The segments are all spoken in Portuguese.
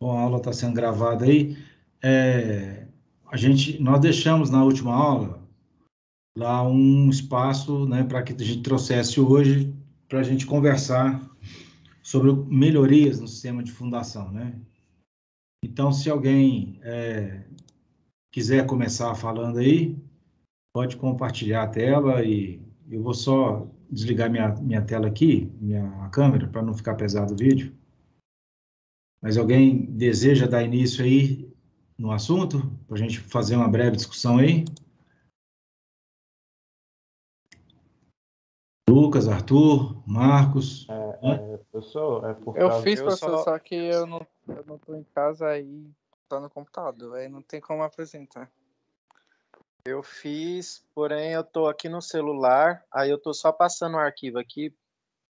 Bom, a aula está sendo gravada aí. É, nós deixamos na última aula lá um espaço, né, para que a gente trouxesse hoje para a gente conversar sobre melhorias no sistema de fundação, né? Então, se alguém quiser começar falando aí, pode compartilhar a tela e eu vou só desligar minha tela aqui, minha câmera, para não ficar pesado o vídeo. Mas alguém deseja dar início aí no assunto, para a gente fazer uma breve discussão aí? Lucas, Arthur, Marcos. Professor, é por Eu causa... fiz, professor, só que eu não tô em casa aí, tá no computador, aí não tem como apresentar. Eu fiz, porém eu tô aqui no celular, aí eu tô só passando o arquivo aqui,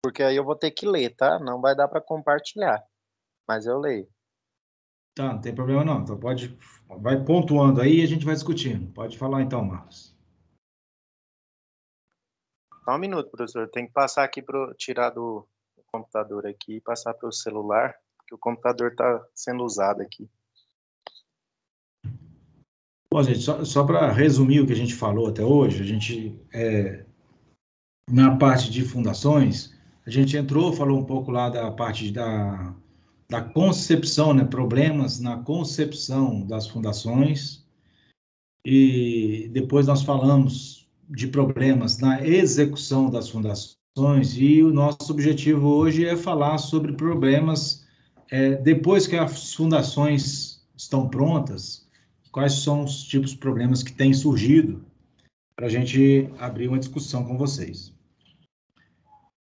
porque aí eu vou ter que ler, tá? Não vai dar para compartilhar, mas eu leio. Tá, não tem problema não. Então vai pontuando aí e a gente vai discutindo. Pode falar então, Marcos. Só um minuto, professor. Tem que passar aqui para tirar do computador aqui e passar para o celular, porque o computador está sendo usado aqui. Bom, gente, só para resumir o que a gente falou até hoje, na parte de fundações, a gente falou um pouco lá da parte da concepção, né? Problemas na concepção das fundações, e depois nós falamos de problemas na execução das fundações, e o nosso objetivo hoje é falar sobre problemas depois que as fundações estão prontas, quais são os tipos de problemas que têm surgido, para a gente abrir uma discussão com vocês.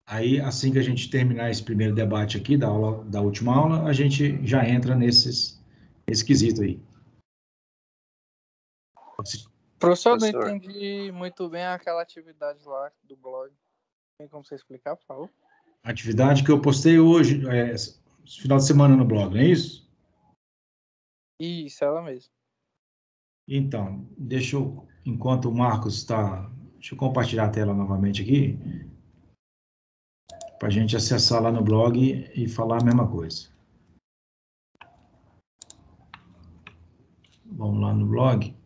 Aí, assim que a gente terminar esse primeiro debate aqui da última aula, a gente já entra nesse quesito aí. Professor, eu não Professor. entendi muito bem aquela atividade lá do blog. Tem como você explicar, por favor? Atividade que eu postei hoje, final de semana no blog, não é isso? Isso, ela mesmo. Então, enquanto o Marcos está... Deixa eu compartilhar a tela novamente aqui, para a gente acessar lá no blog e falar a mesma coisa. Vamos lá no blog.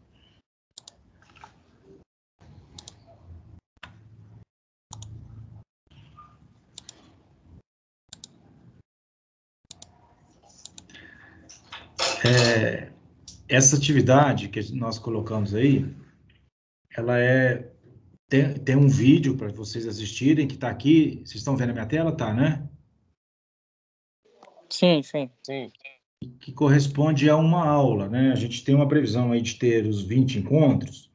Essa atividade que nós colocamos aí, ela tem um vídeo para vocês assistirem, que está aqui. Vocês estão vendo a minha tela? Tá, né? Sim. Que corresponde a uma aula, né? A gente tem uma previsão aí de ter os 20 encontros,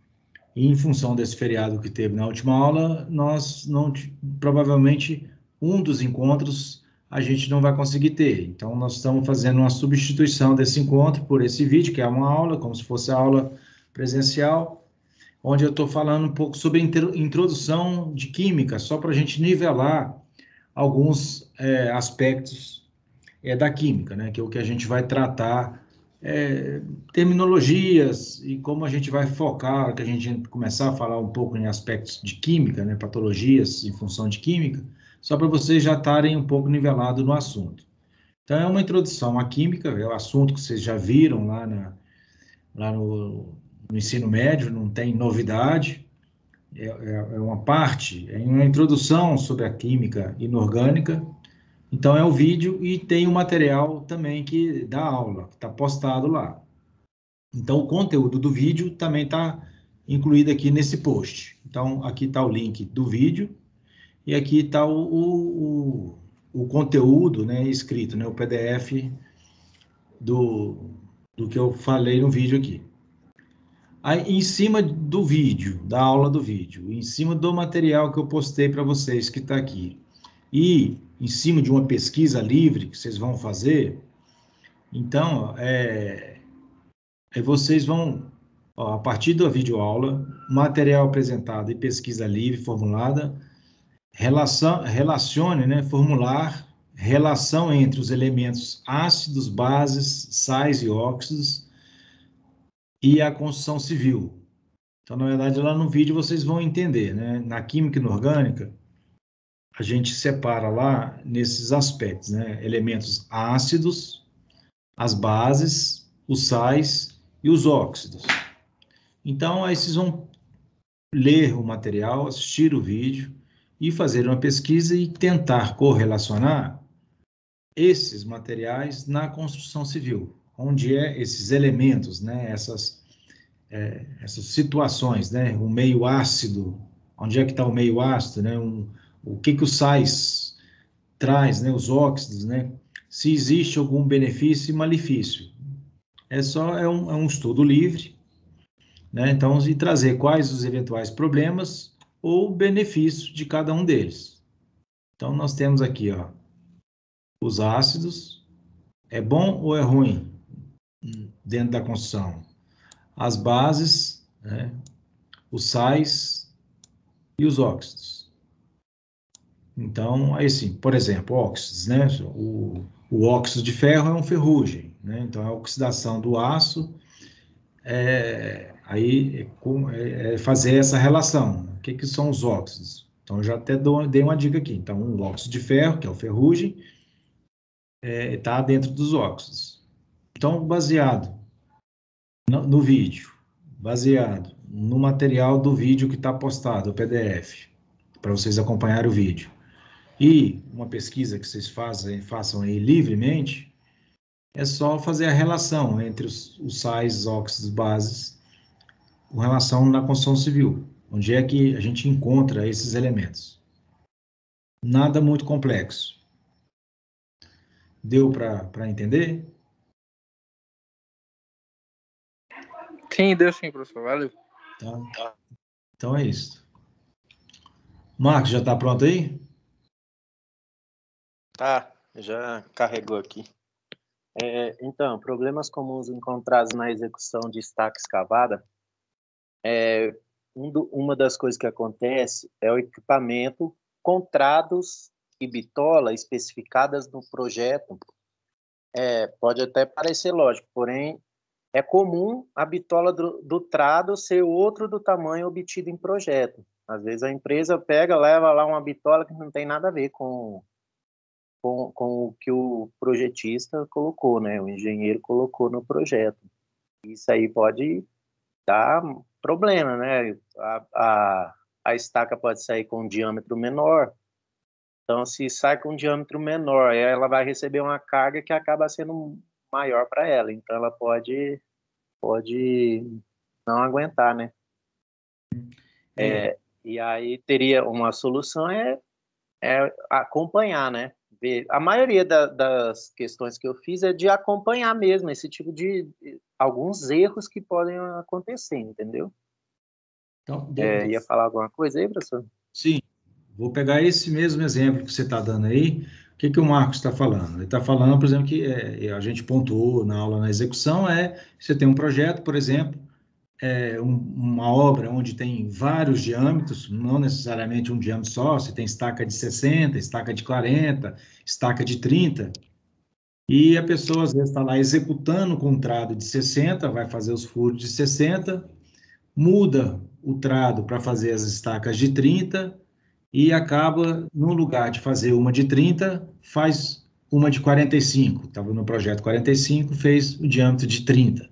e em função desse feriado que teve na última aula, nós não, provavelmente, um dos encontros a gente não vai conseguir ter. Então, nós estamos fazendo uma substituição desse encontro por esse vídeo, que é uma aula, como se fosse a aula presencial, onde eu estou falando um pouco sobre introdução de química, só para a gente nivelar alguns aspectos da química, né? Que é o que a gente vai tratar, terminologias e como a gente vai focar, que a gente começar a falar um pouco em aspectos de química, né? Patologias em função de química, só para vocês já estarem um pouco nivelados no assunto. Então, é uma introdução à química, é o assunto que vocês já viram lá no ensino médio, não tem novidade, é uma parte, é uma introdução sobre a química inorgânica. Então, é o vídeo e tem o material também que dá aula, que está postado lá. Então, o conteúdo do vídeo também está incluído aqui nesse post. Então, aqui está o link do vídeo e aqui está o conteúdo, né, escrito, né, o PDF do que eu falei no vídeo aqui. Aí, em cima do vídeo, da aula do vídeo, em cima do material que eu postei para vocês, que está aqui, e em cima de uma pesquisa livre que vocês vão fazer, então, vocês vão, a partir da videoaula, material apresentado e pesquisa livre formulada, relacione, né, formular relação entre os elementos ácidos, bases, sais e óxidos e a construção civil. Então, na verdade, lá no vídeo vocês vão entender, né? Na química inorgânica, a gente separa lá nesses aspectos, né? Elementos ácidos, as bases, os sais e os óxidos. Então, aí vocês vão ler o material, assistir o vídeo e fazer uma pesquisa e tentar correlacionar esses materiais na construção civil, onde esses elementos, né, essas situações, né, o meio ácido, onde é que está o meio ácido, né, o que os sais traz, né, os óxidos, né, se existe algum benefício e malefício. É um estudo livre, né, então, e trazer quais os eventuais problemas ou benefícios de cada um deles. Então, nós temos aqui, ó, os ácidos, é bom ou é ruim dentro da construção? As bases, né, os sais e os óxidos. Então, aí sim, por exemplo, óxidos, né? O óxido de ferro é um ferrugem, né? Então, a oxidação do aço é fazer essa relação. O que são os óxidos? Então, eu já até dei uma dica aqui. Então, o óxido de ferro, que é o ferrugem, está dentro dos óxidos. Então, baseado no vídeo, baseado no material do vídeo que está postado, o PDF, para vocês acompanharem o vídeo, e uma pesquisa que vocês façam aí livremente, é só fazer a relação entre os sais, óxidos, bases, com relação na construção civil, onde é que a gente encontra esses elementos. Nada muito complexo. Deu para entender? Sim, deu sim, professor. Valeu. Tá. Então é isso. Marcos, já está pronto aí? Tá, já carregou aqui. Então, problemas comuns encontrados na execução de estaca escavada, uma das coisas que acontece é o equipamento com trados e bitola especificadas no projeto. Pode até parecer lógico, porém é comum a bitola do trado ser outro do tamanho obtido em projeto. Às vezes a empresa leva lá uma bitola que não tem nada a ver com o que o projetista colocou, né? O engenheiro colocou no projeto. Isso aí pode dar problema, né? A estaca pode sair com um diâmetro menor. Então, se sai com um diâmetro menor, ela vai receber uma carga que acaba sendo maior para ela. Então, ela pode não aguentar, né? E aí teria uma solução acompanhar, né? A maioria das questões que eu fiz é de acompanhar mesmo esse tipo de alguns erros que podem acontecer, entendeu? Então, Ia falar alguma coisa aí, professor? sim, vou pegar esse mesmo exemplo que você está dando aí. O que o Marcos está falando? Ele está falando, por exemplo, que a gente pontuou na aula na execução, você tem um projeto, por exemplo, uma obra onde tem vários diâmetros, não necessariamente um diâmetro só, você tem estaca de 60, estaca de 40, estaca de 30, e a pessoa às vezes está lá executando o contrato de 60, vai fazer os furos de 60, muda o trado para fazer as estacas de 30 e acaba, no lugar de fazer uma de 30, faz uma de 45. Estava no projeto 45, fez o diâmetro de 30.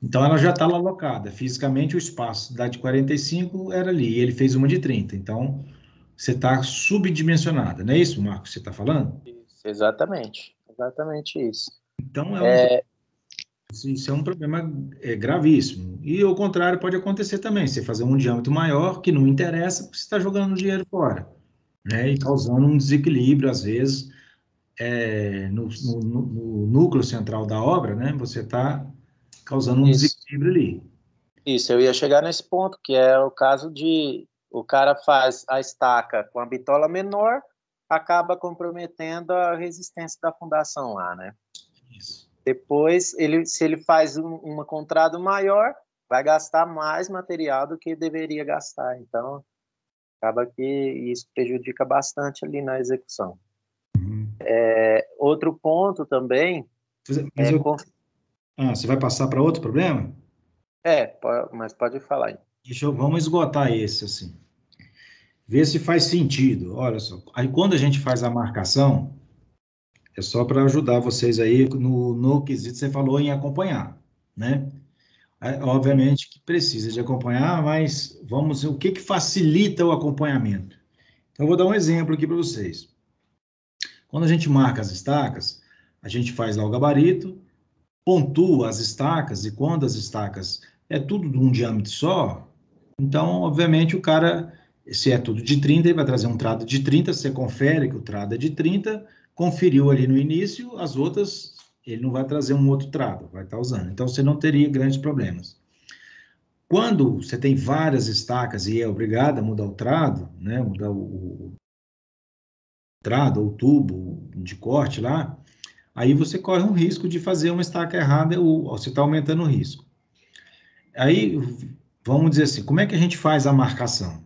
Então, ela já está lá alocada. Fisicamente, o espaço da de 45 era ali, e ele fez uma de 30. Então, você está subdimensionada, não é isso, Marcos, você está falando? Isso, exatamente isso. Então, isso é um problema gravíssimo. E o contrário pode acontecer também, você fazer um diâmetro maior, que não interessa, porque você está jogando dinheiro fora, né? E causando um desequilíbrio, às vezes, no núcleo central da obra, né? Você está causando um desequilíbrio ali. Isso, eu ia chegar nesse ponto, que é o caso de o cara faz a estaca com a bitola menor, acaba comprometendo a resistência da fundação lá, né? Isso. Depois, se ele faz uma contrado maior, vai gastar mais material do que deveria gastar. Então, acaba que isso prejudica bastante ali na execução. Uhum. Outro ponto também... Você vai passar para outro problema? Mas pode falar aí. Vamos esgotar esse, assim. Ver se faz sentido. Olha só, aí quando a gente faz a marcação, É só para ajudar vocês aí no quesito que você falou em acompanhar, né? Obviamente que precisa de acompanhar, mas o que que facilita o acompanhamento? Então, eu vou dar um exemplo aqui para vocês. Quando a gente marca as estacas, a gente faz lá o gabarito, pontua as estacas, e quando as estacas é tudo de um diâmetro só, então, obviamente, o cara, se é tudo de 30, ele vai trazer um trado de 30, você confere que o trado é de 30, conferiu ali no início, as outras, ele não vai trazer um outro trado, vai estar usando. Então, você não teria grandes problemas. Quando você tem várias estacas e é obrigado a mudar o trado, né, mudar o trado ou tubo de corte lá, aí você corre um risco de fazer uma estaca errada, ou você está aumentando o risco. Aí, vamos dizer assim, como é que a gente faz a marcação?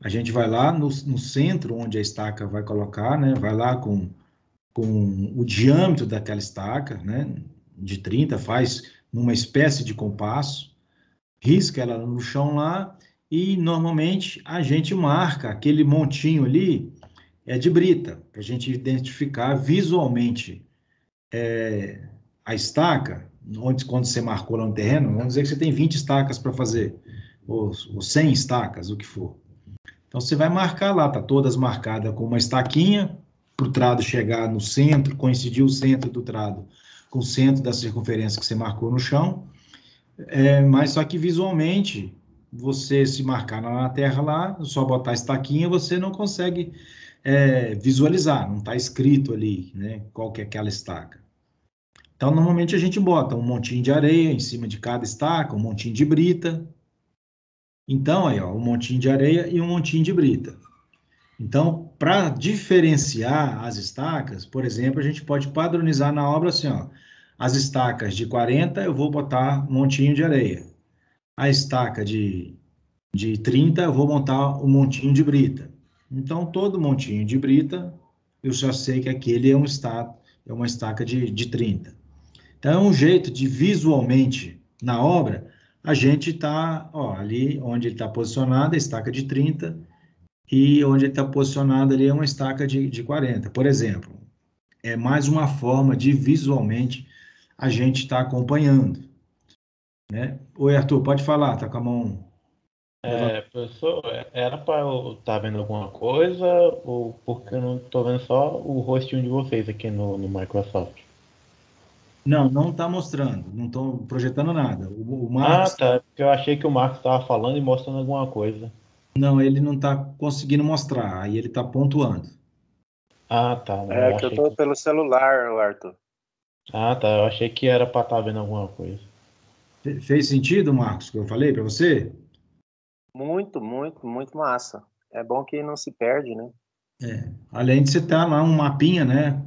A gente vai lá no centro onde a estaca vai colocar, né? Vai lá com o diâmetro daquela estaca, né? De 30, faz numa espécie de compasso, risca ela no chão lá e normalmente a gente marca aquele montinho ali de brita, para a gente identificar visualmente a estaca, quando você marcou lá no terreno, vamos dizer que você tem 20 estacas para fazer, ou 100 estacas, o que for. Então você vai marcar lá, tá todas marcadas com uma estaquinha, para o trado chegar no centro, coincidir o centro do trado com o centro da circunferência que você marcou no chão, mas só que visualmente, você se marcar na terra lá, só botar a estaquinha, você não consegue visualizar, não está escrito ali, né, qual que é aquela estaca. Então, normalmente a gente bota um montinho de areia em cima de cada estaca, um montinho de brita. Então, aí, ó, um montinho de areia e um montinho de brita. Então, para diferenciar as estacas, por exemplo, a gente pode padronizar na obra assim, ó, as estacas de 40 eu vou botar um montinho de areia. A estaca de 30 eu vou montar um montinho de brita. Então, todo montinho de brita, eu já sei que aquele é uma estaca de 30. Então, é um jeito de visualmente, na obra, a gente está, ali onde ele está posicionado, a estaca de 30, e onde ele está posicionado ali é uma estaca de 40. Por exemplo, é mais uma forma de visualmente a gente estar acompanhando, né? Oi, Arthur, pode falar, tá com a mão levantada. Professor, era para eu estar vendo alguma coisa ou porque eu não estou vendo só o rostinho de vocês aqui no Microsoft? Não, não está mostrando, não estou projetando nada. O Ah, Marcos, tá. Porque eu achei que o Marcos estava falando e mostrando alguma coisa. não, ele não está conseguindo mostrar, aí ele está pontuando. Ah, tá. Não, É eu que eu achei tô que. pelo celular, Arthur. Ah, tá. Eu achei que era para estar vendo alguma coisa. Fez sentido, Marcos, o que eu falei para você? Muito, muito, muito massa. É bom que não se perde, né? Além de você estar lá um mapinha, né,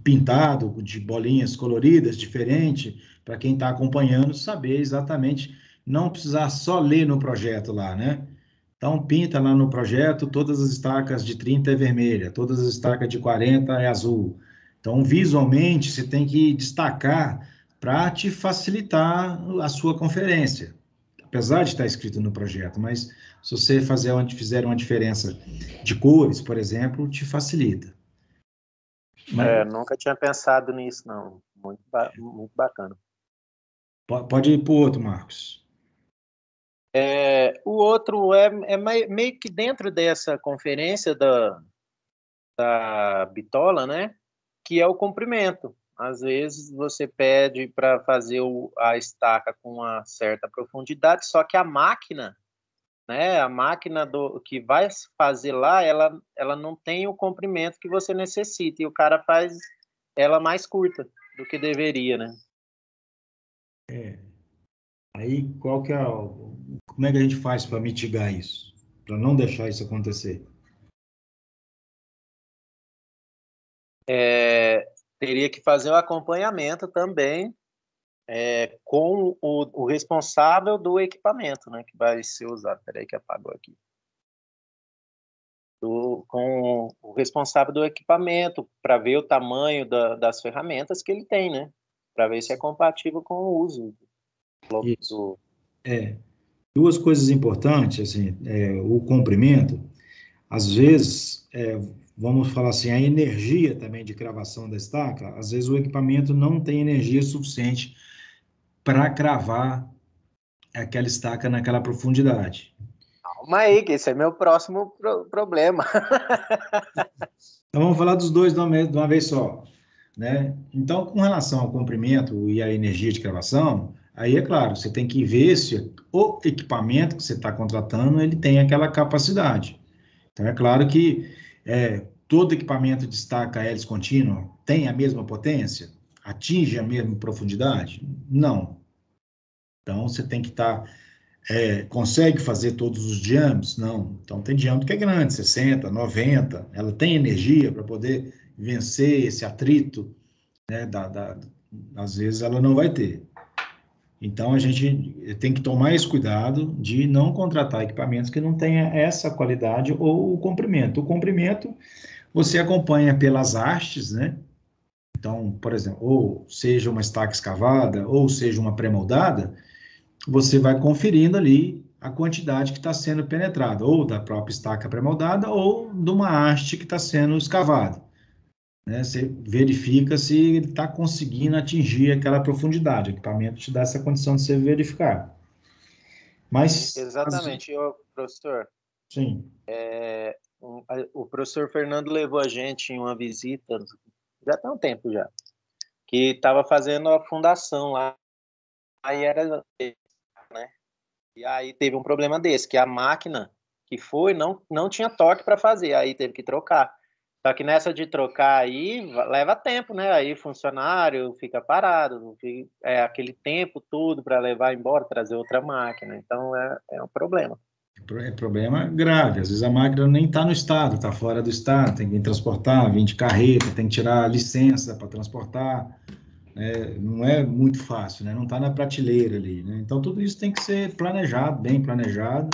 pintado de bolinhas coloridas, diferente, para quem está acompanhando saber exatamente, não precisar só ler no projeto lá, né? Então, pinta lá no projeto, todas as estacas de 30 é vermelha, todas as estacas de 40 é azul. Então, visualmente, você tem que destacar para te facilitar a sua conferência, apesar de estar escrito no projeto, mas se você fizer uma diferença de cores, por exemplo, te facilita. Mas Nunca tinha pensado nisso, não. Muito bacana. pode ir para o outro, Marcos. O outro é meio que dentro dessa conferência da bitola, né? Que é o comprimento. Às vezes você pede para fazer a estaca com uma certa profundidade, só que a máquina, né? A máquina que vai fazer lá, ela não tem o comprimento que você necessita e o cara faz ela mais curta do que deveria, né? Aí, como é que a gente faz para mitigar isso? Para não deixar isso acontecer? Teria que fazer o acompanhamento também com o responsável do equipamento, né, que vai ser usado. Peraí que apagou aqui. Com o responsável do equipamento, para ver o tamanho das ferramentas que ele tem, né? Para ver se é compatível com o uso Isso. do... Duas coisas importantes, assim, o comprimento, às vezes, vamos falar assim, a energia também de cravação da estaca, às vezes o equipamento não tem energia suficiente para cravar aquela estaca naquela profundidade. Calma aí, que esse é meu próximo problema. Então vamos falar dos dois de uma vez só, né? Então, com relação ao comprimento e à energia de cravação, aí é claro, você tem que ver se o equipamento que você está contratando, ele tem aquela capacidade. Então, é claro que todo equipamento de estaca hélice contínua tem a mesma potência? Atinge a mesma profundidade? Não. Então, você tem que estar... consegue fazer todos os diâmetros? Não. Então, tem diâmetro que é grande, 60, 90. Ela tem energia para poder vencer esse atrito, né? Às vezes, ela não vai ter. Então, a gente tem que tomar esse cuidado de não contratar equipamentos que não tenham essa qualidade ou o comprimento. O comprimento você acompanha pelas hastes, né? Então, por exemplo, ou seja uma estaca escavada, ou seja uma pré-moldada, você vai conferindo ali a quantidade que está sendo penetrada, ou da própria estaca pré-moldada, ou de uma haste que está sendo escavada, né? Você verifica se ele está conseguindo atingir aquela profundidade. O equipamento te dá essa condição de você verificar. Mas, Exatamente, professor. sim. O professor Fernando levou a gente em uma visita, já tem um tempo já, que estava fazendo a fundação lá. Aí era, né? E aí teve um problema desse, que a máquina que foi não tinha torque para fazer, aí teve que trocar. Só que nessa de trocar aí leva tempo, né? Aí funcionário fica parado, aquele tempo todo para levar embora, trazer outra máquina. Então é um problema. É problema grave. Às vezes a máquina nem está no estado, está fora do estado, tem que transportar, vir de carreta, tem que tirar a licença para transportar. Não é muito fácil, né? Não está na prateleira ali, né? Então tudo isso tem que ser planejado, bem planejado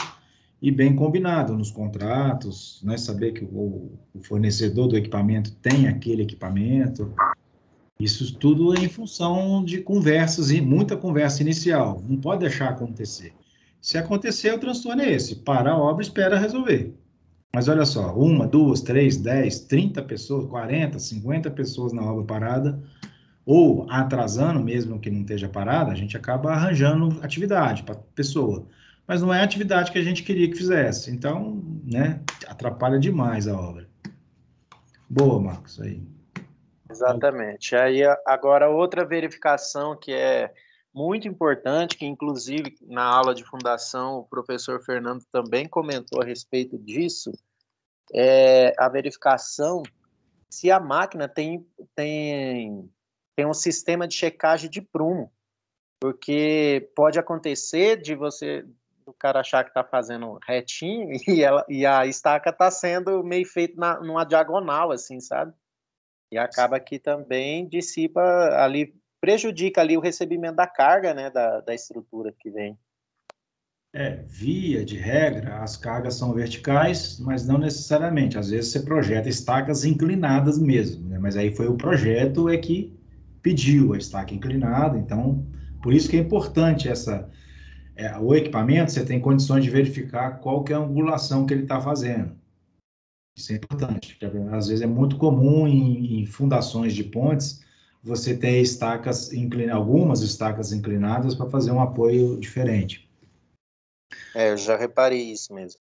e bem combinado nos contratos, né? Saber que o fornecedor do equipamento tem aquele equipamento. Isso tudo é em função de conversas e muita conversa inicial. Não pode deixar acontecer. Se acontecer, o transtorno é esse: parar a obra e espera resolver. Mas olha só, uma, duas, três, 10, 30 pessoas, 40, 50 pessoas na obra parada, ou atrasando, mesmo que não esteja parada, a gente acaba arranjando atividade para a pessoa. Mas não é a atividade que a gente queria que fizesse. Então, né, atrapalha demais a obra. Boa, Marcos, aí. Exatamente. Aí agora outra verificação que é muito importante, que inclusive na aula de fundação o professor Fernando também comentou a respeito disso, é a verificação se a máquina tem um sistema de checagem de prumo, porque pode acontecer de o cara achar que está fazendo retinho e a estaca está sendo meio feito numa diagonal, assim, sabe? E acaba que também dissipa ali, prejudica ali o recebimento da carga, né, da estrutura que vem. Via de regra, as cargas são verticais, mas não necessariamente. Às vezes você projeta estacas inclinadas mesmo, né? Mas aí foi o projeto que pediu a estaca inclinada, então por isso que é importante o equipamento, você tem condições de verificar qual que é a angulação que ele está fazendo. Isso é importante, porque às vezes é muito comum em fundações de pontes você ter algumas estacas inclinadas para fazer um apoio diferente. Eu já reparei isso mesmo.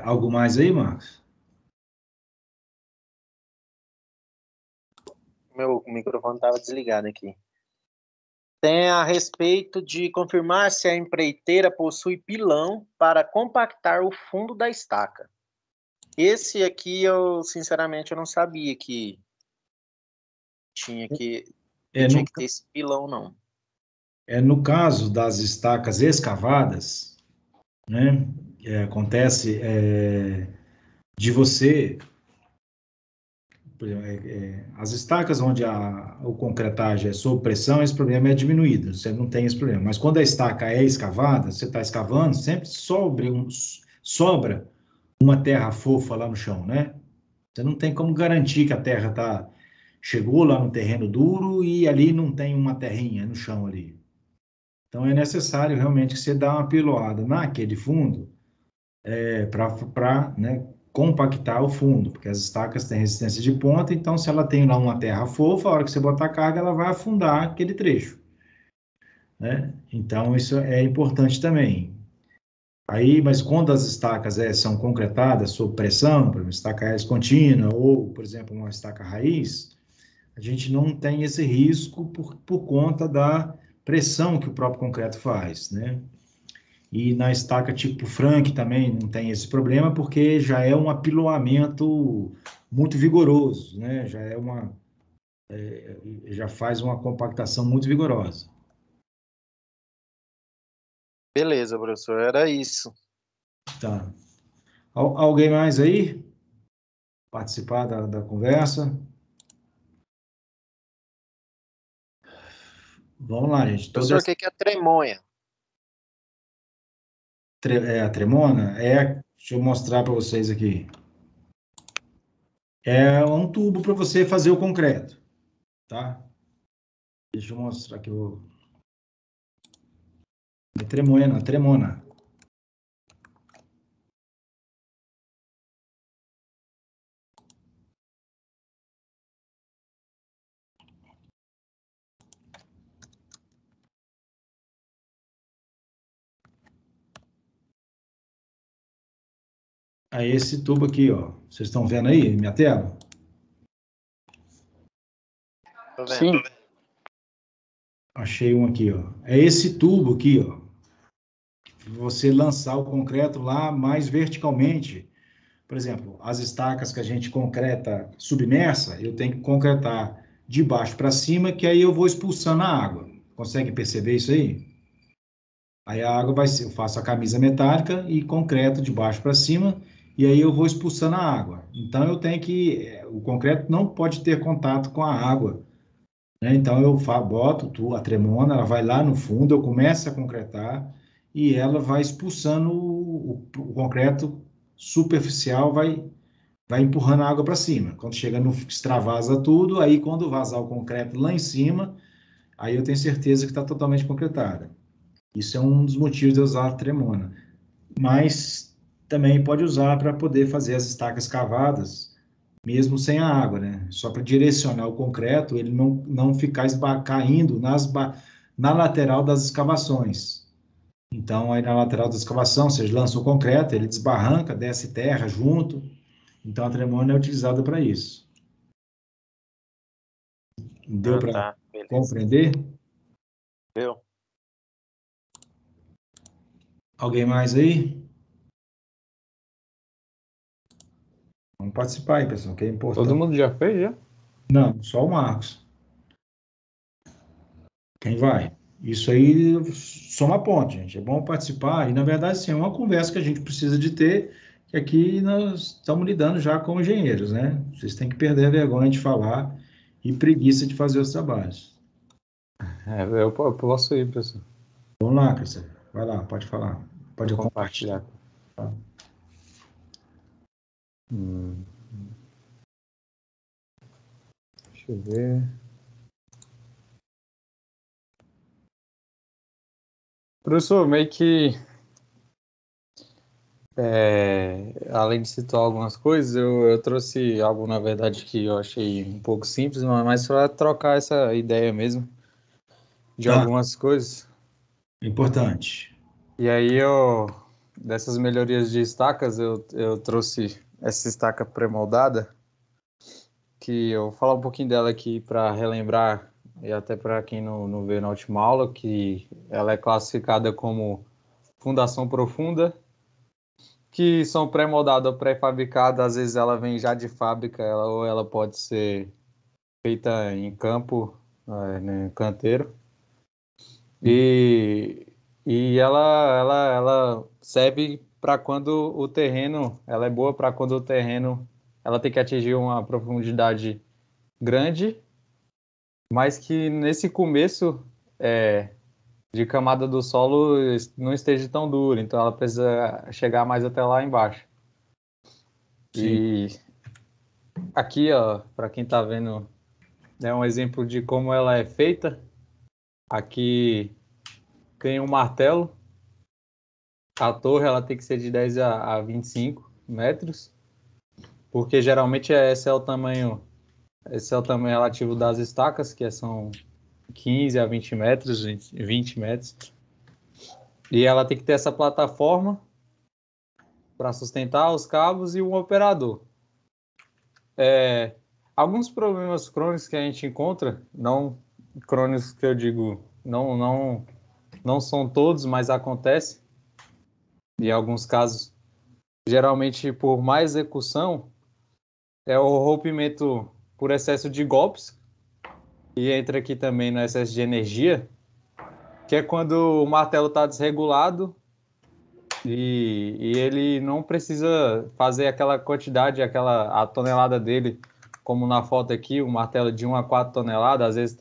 Algo mais aí, Marcos? Meu microfone estava desligado aqui. Tem a respeito de confirmar se a empreiteira possui pilão para compactar o fundo da estaca. Esse aqui, sinceramente, eu não sabia que tinha que ter esse pilão, não. No caso das estacas escavadas, né, acontece de você, por exemplo, as estacas onde o concretagem é sob pressão, esse problema é diminuído, você não tem esse problema. Mas quando a estaca é escavada, você está escavando, sempre sobra uma terra fofa lá no chão, né? Você não tem como garantir que a terra chegou lá no terreno duro e ali não tem uma terrinha no chão ali. Então, é necessário realmente que você dê uma piloada naquele fundo para, né, compactar o fundo, porque as estacas têm resistência de ponta, então se ela tem lá uma terra fofa, a hora que você botar a carga, ela vai afundar aquele trecho, né? Então isso é importante também. Aí, mas quando as estacas são concretadas sob pressão, por exemplo, estaca raiz contínua ou, por exemplo, uma estaca raiz, a gente não tem esse risco por conta da pressão que o próprio concreto faz, né? E na estaca tipo Frank também não tem esse problema, porque já é um apiloamento muito vigoroso, né? Já faz uma compactação muito vigorosa. Beleza, professor, era isso. Tá. Alguém mais aí? Participar da conversa? Vamos lá, gente. Professor, o que que é tremonha? A tremona deixa eu mostrar para vocês aqui. É um tubo para você fazer o concreto, tá? Deixa eu mostrar aqui. É tremona. É esse tubo aqui, ó. Vocês estão vendo aí minha tela? Tô vendo. Sim. Achei um aqui, ó. É esse tubo aqui, ó. Você lançar o concreto lá mais verticalmente. Por exemplo, as estacas que a gente concreta submersa, eu tenho que concretar de baixo para cima, que aí eu vou expulsando a água. Consegue perceber isso aí? Aí a água vai ser, eu faço a camisa metálica e concreto de baixo para cima, e aí eu vou expulsando a água. Então eu tenho o concreto não pode ter contato com a água, né? Então eu boto a tremona, ela vai lá no fundo, eu começo a concretar e ela vai expulsando o concreto superficial, vai empurrando a água para cima. Quando chega no extravasa tudo, aí quando vazar o concreto lá em cima, aí eu tenho certeza que está totalmente concretada. Isso é um dos motivos de eu usar a tremona. Mas também pode usar para poder fazer as estacas cavadas, mesmo sem a água, né? Só para direcionar o concreto, ele não ficar caindo na lateral das escavações. Então, aí na lateral da escavação, você lança o concreto, ele desbarranca, desce terra junto. Então, a tremona é utilizada para isso. Deu para Tá, beleza. compreender? Deu. Alguém mais aí? Vamos participar aí, pessoal, que é Todo importante. mundo já fez, já? Não, só o Marcos. Quem vai? Isso aí soma ponto, gente. É bom participar. E, na verdade, sim, é uma conversa que a gente precisa de ter, que aqui nós estamos lidando já com engenheiros, né? Vocês têm que perder a vergonha de falar e preguiça de fazer os trabalhos. Eu posso ir, pessoal. Vamos lá, Cristian. Vai lá, pode falar. Pode Vou compartilhar. compartilhar. Tá. Deixa eu ver. Professor, meio que além de situar algumas coisas, eu trouxe algo, na verdade, que eu achei um pouco simples, mas mais para trocar essa ideia mesmo de Tá, algumas coisas. importante. E aí, dessas melhorias de estacas, eu trouxe essa estaca pré-moldada, que eu vou falar um pouquinho dela aqui para relembrar, e até para quem não veio na última aula, que ela é classificada como fundação profunda, que são pré-moldadas ou pré-fabricadas, às vezes ela vem já de fábrica, ou ela pode ser feita em campo, no canteiro. E, ela serve para quando o terreno, ela é boa para quando o terreno, ela tem que atingir uma profundidade grande, mas que nesse começo de camada do solo não esteja tão dura, então ela precisa chegar mais até lá embaixo. Sim, E aqui, ó, para quem está vendo, é um exemplo de como ela é feita. Aqui tem um martelo. A torre ela tem que ser de 10 a 25 metros. porque geralmente esse é o tamanho relativo das estacas, que são 15 a 20 metros, 20 metros. E ela tem que ter essa plataforma para sustentar os cabos e um operador. Alguns problemas crônicos que a gente encontra, não crônicos que eu digo, não são todos, mas acontece. Em alguns casos, geralmente por má execução, é o rompimento por excesso de golpes, e entra aqui também no excesso de energia, que é quando o martelo está desregulado e ele não precisa fazer aquela quantidade, a tonelada dele, como na foto aqui, um martelo de 1 a 4 toneladas, às vezes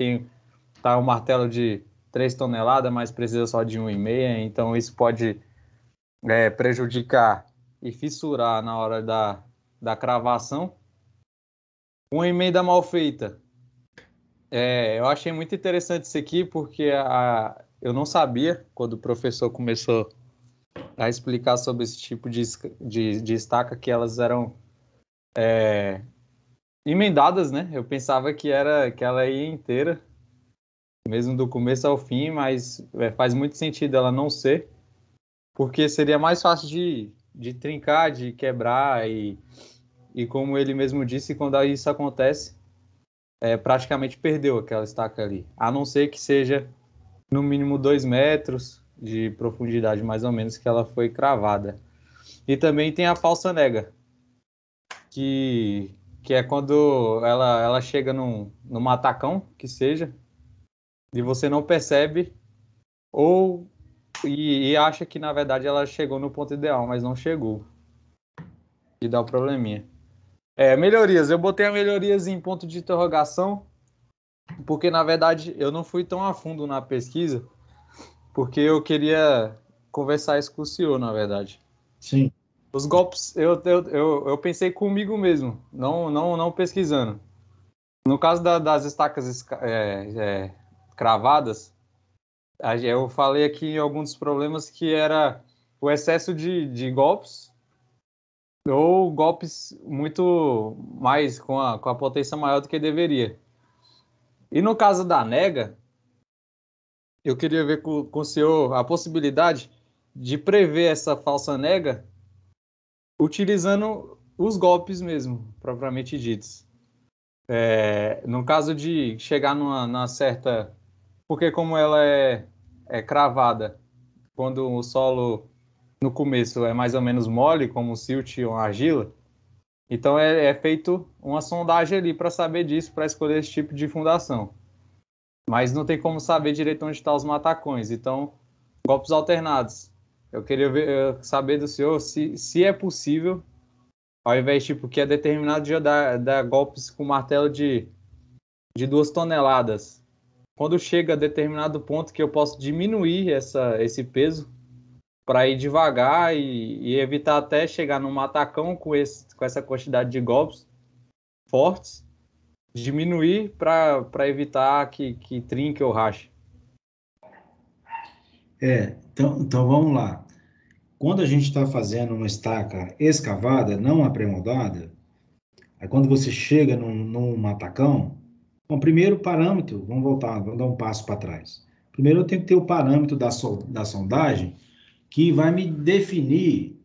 tá um martelo de 3 toneladas, mas precisa só de 1,5, então isso pode prejudicar e fissurar na hora da cravação. Uma emenda mal feita. Eu achei muito interessante isso aqui, porque eu não sabia, quando o professor começou a explicar sobre esse tipo de estaca, que elas eram emendadas, né? Eu pensava que ela ia inteira, mesmo do começo ao fim, mas faz muito sentido ela não ser, porque seria mais fácil de trincar, de quebrar, e como ele mesmo disse, quando isso acontece, praticamente perdeu aquela estaca ali, a não ser que seja no mínimo 2 metros de profundidade, mais ou menos, que ela foi cravada. E também tem a falsa nega, que é quando ela chega num matacão, que seja, e você não percebe, e acha que, na verdade, ela chegou no ponto ideal, mas não chegou. E dá um probleminha. Melhorias. Eu botei a melhorias em ponto de interrogação, porque, na verdade, eu não fui tão a fundo na pesquisa, porque eu queria conversar isso com o senhor, na verdade. Sim. Os golpes, eu pensei comigo mesmo, não pesquisando. No caso das estacas cravadas, eu falei aqui em alguns dos problemas que era o excesso de golpes, ou golpes muito mais, com a potência maior do que deveria. E no caso da nega, eu queria ver com o senhor a possibilidade de prever essa falsa nega utilizando os golpes mesmo, propriamente ditos. No caso de chegar numa certa... Porque como ela é cravada, quando o solo no começo é mais ou menos mole, como o silt ou a argila, então é feito uma sondagem ali para saber disso, para escolher esse tipo de fundação. Mas não tem como saber direito onde estão os matacões. Então, golpes alternados. Eu queria saber do senhor se é possível, ao invés tipo que é determinado de dar golpes com martelo de 2 toneladas. Quando chega a determinado ponto que eu posso diminuir esse peso para ir devagar e evitar até chegar no matacão com essa quantidade de golpes fortes, diminuir para evitar que trinque ou rache. Então vamos lá. Quando a gente está fazendo uma estaca escavada, não apremodada, aí quando você chega num matacão, bom, primeiro parâmetro, vamos dar um passo para trás. Primeiro eu tenho que ter o parâmetro da sondagem, que vai me definir,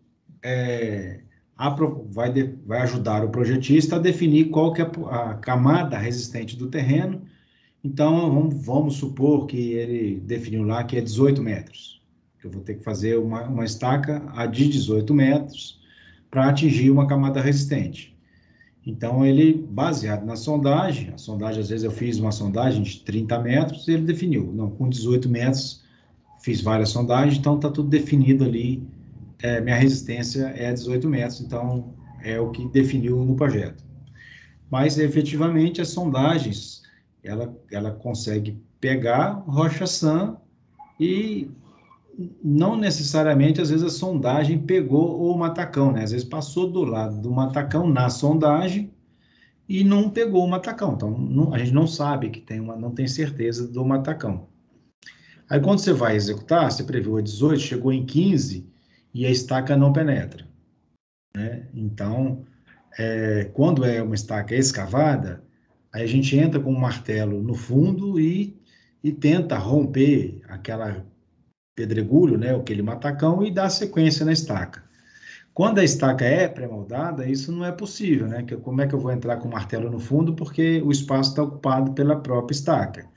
vai ajudar o projetista a definir qual que é a camada resistente do terreno. Então, vamos supor que ele definiu lá que é 18 metros. Eu vou ter que fazer uma estaca de 18 metros para atingir uma camada resistente. Então, ele, baseado na sondagem, às vezes eu fiz uma sondagem de 30 metros, ele definiu, não, com 18 metros, fiz várias sondagens, então está tudo definido ali, minha resistência é 18 metros, então é o que definiu no projeto. Mas, efetivamente, as sondagens, ela consegue pegar rocha sã e não necessariamente, às vezes, a sondagem pegou o matacão, né? Às vezes passou do lado do matacão na sondagem e não pegou o matacão. Então, a gente não sabe que não tem certeza do matacão. Aí, quando você vai executar, você previu a 18, chegou em 15 e a estaca não penetra, né? Então, quando é uma estaca escavada, aí a gente entra com um martelo no fundo e tenta romper aquela pedregulho, né, aquele matacão, e dar sequência na estaca. Quando a estaca é pré-moldada, isso não é possível, né? Como é que eu vou entrar com o martelo no fundo? Porque o espaço está ocupado pela própria estaca.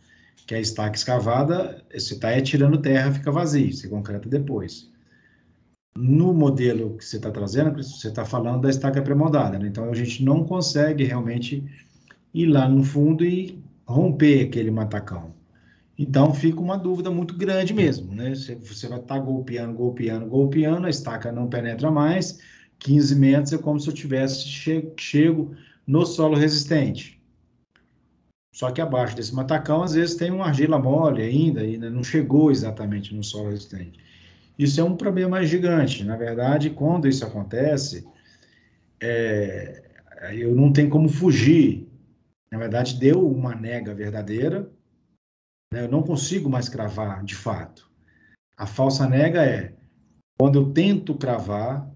Que a estaca escavada, você está tirando terra, fica vazio, você concreta depois. No modelo que você está trazendo, você está falando da estaca pré-moldada, né? Então a gente não consegue realmente ir lá no fundo e romper aquele matacão. Então fica uma dúvida muito grande mesmo, né? Você vai estar golpeando, golpeando, golpeando, a estaca não penetra mais, 15 metros é como se eu tivesse chego no solo resistente. Só que abaixo desse matacão, às vezes tem uma argila mole ainda não chegou exatamente no solo resistente. Isso é um problema gigante. Na verdade, quando isso acontece, eu não tenho como fugir. Na verdade, deu uma nega verdadeira, né? Eu não consigo mais cravar de fato. A falsa nega é quando eu tento cravar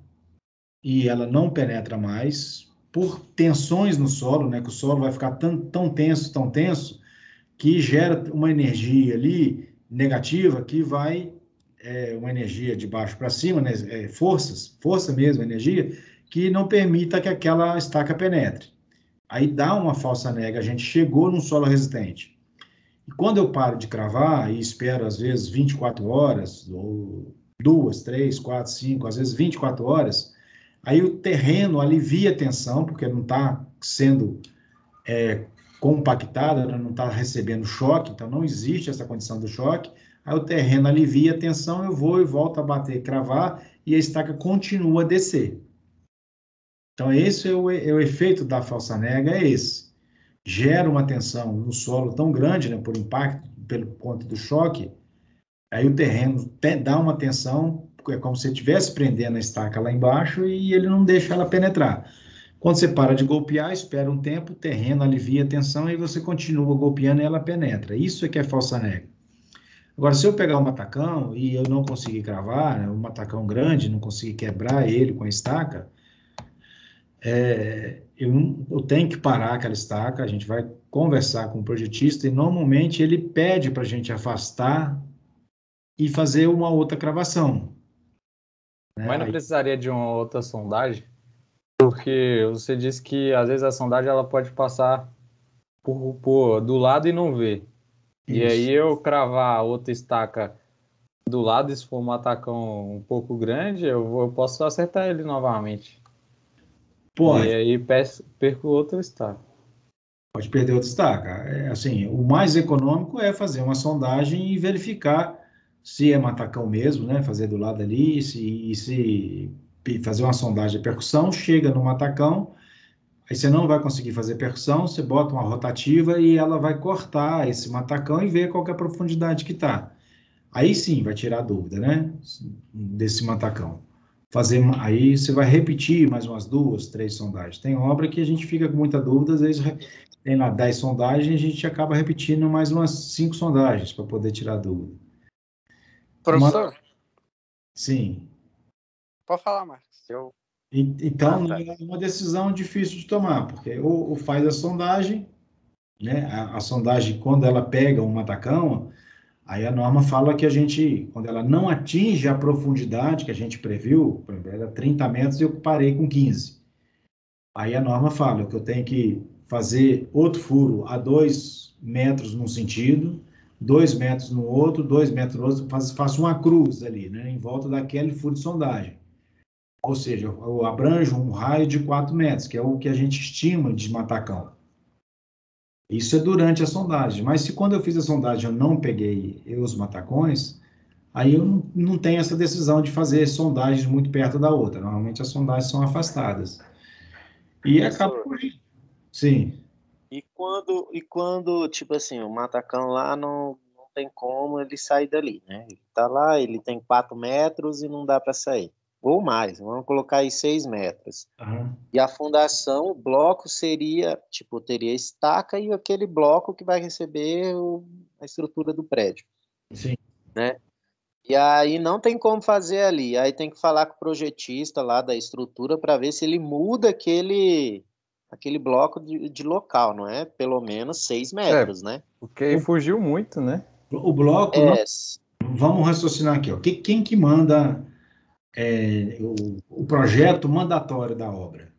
e ela não penetra mais, por tensões no solo, né? Que o solo vai ficar tão tenso, que gera uma energia ali negativa que vai, uma energia de baixo para cima, né? Força mesmo, energia, que não permita que aquela estaca penetre. Aí dá uma falsa nega, a gente chegou num solo resistente. E quando eu paro de cravar e espero, às vezes, 24 horas, ou 2, 3, 4, 5, às vezes 24 horas, aí o terreno alivia a tensão, porque não está sendo compactado, né? Não está recebendo choque, então não existe essa condição do choque. Aí o terreno alivia a tensão, eu vou e volto a bater, cravar, e a estaca continua a descer. Então, esse é o efeito da falsa nega, é esse. Gera uma tensão no solo tão grande, né, por impacto, pelo ponto do choque, aí o terreno dá uma tensão, é como se estivesse prendendo a estaca lá embaixo e ele não deixa ela penetrar. Quando você para de golpear, espera um tempo, o terreno alivia a tensão e você continua golpeando e ela penetra. Isso é que é falsa nega. Agora, se eu pegar um matacão e eu não conseguir cravar, né, um matacão grande, não conseguir quebrar ele com a estaca, eu tenho que parar aquela estaca, a gente vai conversar com o projetista e normalmente ele pede para a gente afastar e fazer uma outra cravação, né? Mas não precisaria de uma outra sondagem? Porque você disse que às vezes a sondagem ela pode passar do lado e não ver. E aí Isso. eu cravar outra estaca do lado, e se for um matacão um pouco grande, eu posso acertar ele novamente. E Pode, aí perco outra estaca. pode perder outra estaca. Assim, o mais econômico é fazer uma sondagem e verificar se é matacão mesmo, né? Fazer do lado ali, se fazer uma sondagem de percussão, chega no matacão. Aí você não vai conseguir fazer percussão, você bota uma rotativa e ela vai cortar esse matacão e ver qual que é a profundidade que está. Aí sim vai tirar a dúvida, né? Desse matacão. Aí você vai repetir mais umas 2, 3 sondagens. Tem obra que a gente fica com muita dúvida, às vezes tem lá 10 sondagens e a gente acaba repetindo mais umas 5 sondagens para poder tirar a dúvida. Professor, Sim. pode falar, Marcos. Então, é uma decisão difícil de tomar, porque ou faz a sondagem, né? A sondagem, quando ela pega um matacão, aí a norma fala que a gente, quando ela não atinge a profundidade que a gente previu, por exemplo, era 30 metros e eu parei com 15. Aí a norma fala que eu tenho que fazer outro furo a 2 metros num sentido, 2 metros no outro, 2 metros no outro, faço uma cruz ali, né? Em volta daquele furo de sondagem. Ou seja, eu abranjo um raio de 4 metros, que é o que a gente estima de matacão. Isso é durante a sondagem. Mas se quando eu fiz a sondagem eu não peguei os matacões, aí eu não tenho essa decisão de fazer sondagens muito perto da outra. Normalmente as sondagens são afastadas. E acaba por isso. Sim. E quando, tipo assim, o matacão lá não tem como ele sair dali, né? Ele tá lá, ele tem 4 metros e não dá para sair. Ou mais, vamos colocar aí 6 metros. Aham. E a fundação, o bloco seria, tipo, teria estaca e aquele bloco que vai receber a estrutura do prédio, Sim. né? E aí não tem como fazer ali. Aí tem que falar com o projetista lá da estrutura para ver se ele muda aquele bloco de local, não é? Pelo menos 6 metros, né? Porque aí fugiu muito, né? O bloco, não, É, vamos raciocinar aqui, ó. Quem que manda o projeto mandatório da obra?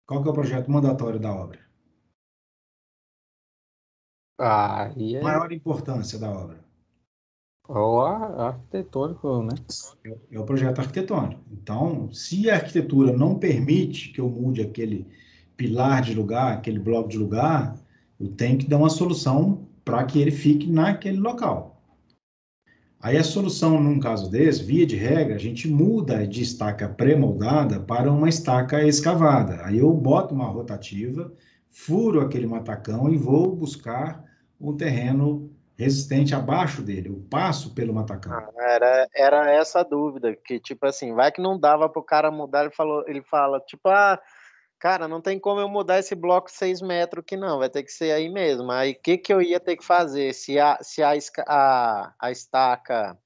Qual que é o projeto mandatório da obra? Aí é Maior importância da obra. o arquitetônico, né? É o projeto arquitetônico. Então, se a arquitetura não permite que eu mude aquele pilar de lugar, aquele bloco de lugar, eu tenho que dar uma solução para que ele fique naquele local. Aí a solução, num caso desse, via de regra, a gente muda de estaca pré-moldada para uma estaca escavada. Aí eu boto uma rotativa, furo aquele matacão e vou buscar um terreno resistente abaixo dele. Eu passo pelo matacão. era essa a dúvida, que tipo assim, vai que não dava pro cara mudar, ele fala, tipo, cara, não tem como eu mudar esse bloco 6 metros aqui não, vai ter que ser aí mesmo. Aí o que que eu ia ter que fazer? Se a estaca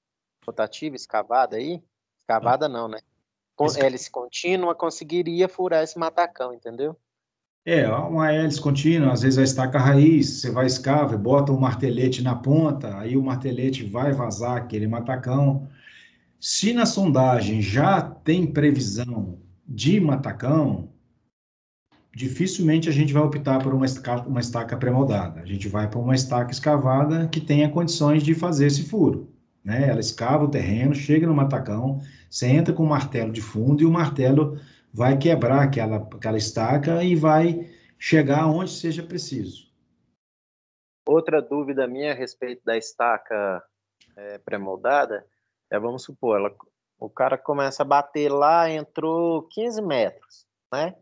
rotativa, escavada aí, escavada não, né? Hélice contínua conseguiria furar esse matacão, entendeu? Uma hélice contínua, às vezes a estaca raiz, você vai escava, bota um martelete na ponta, aí o martelete vai vazar aquele matacão. Se na sondagem já tem previsão de matacão, dificilmente a gente vai optar por uma estaca pré-moldada. A gente vai para uma estaca escavada que tenha condições de fazer esse furo, né? Ela escava o terreno, chega no matacão, você entra com o martelo de fundo e o martelo vai quebrar aquela estaca e vai chegar onde seja preciso. Outra dúvida minha a respeito da estaca pré-moldada vamos supor, o cara começa a bater lá, entrou 15 metros, né?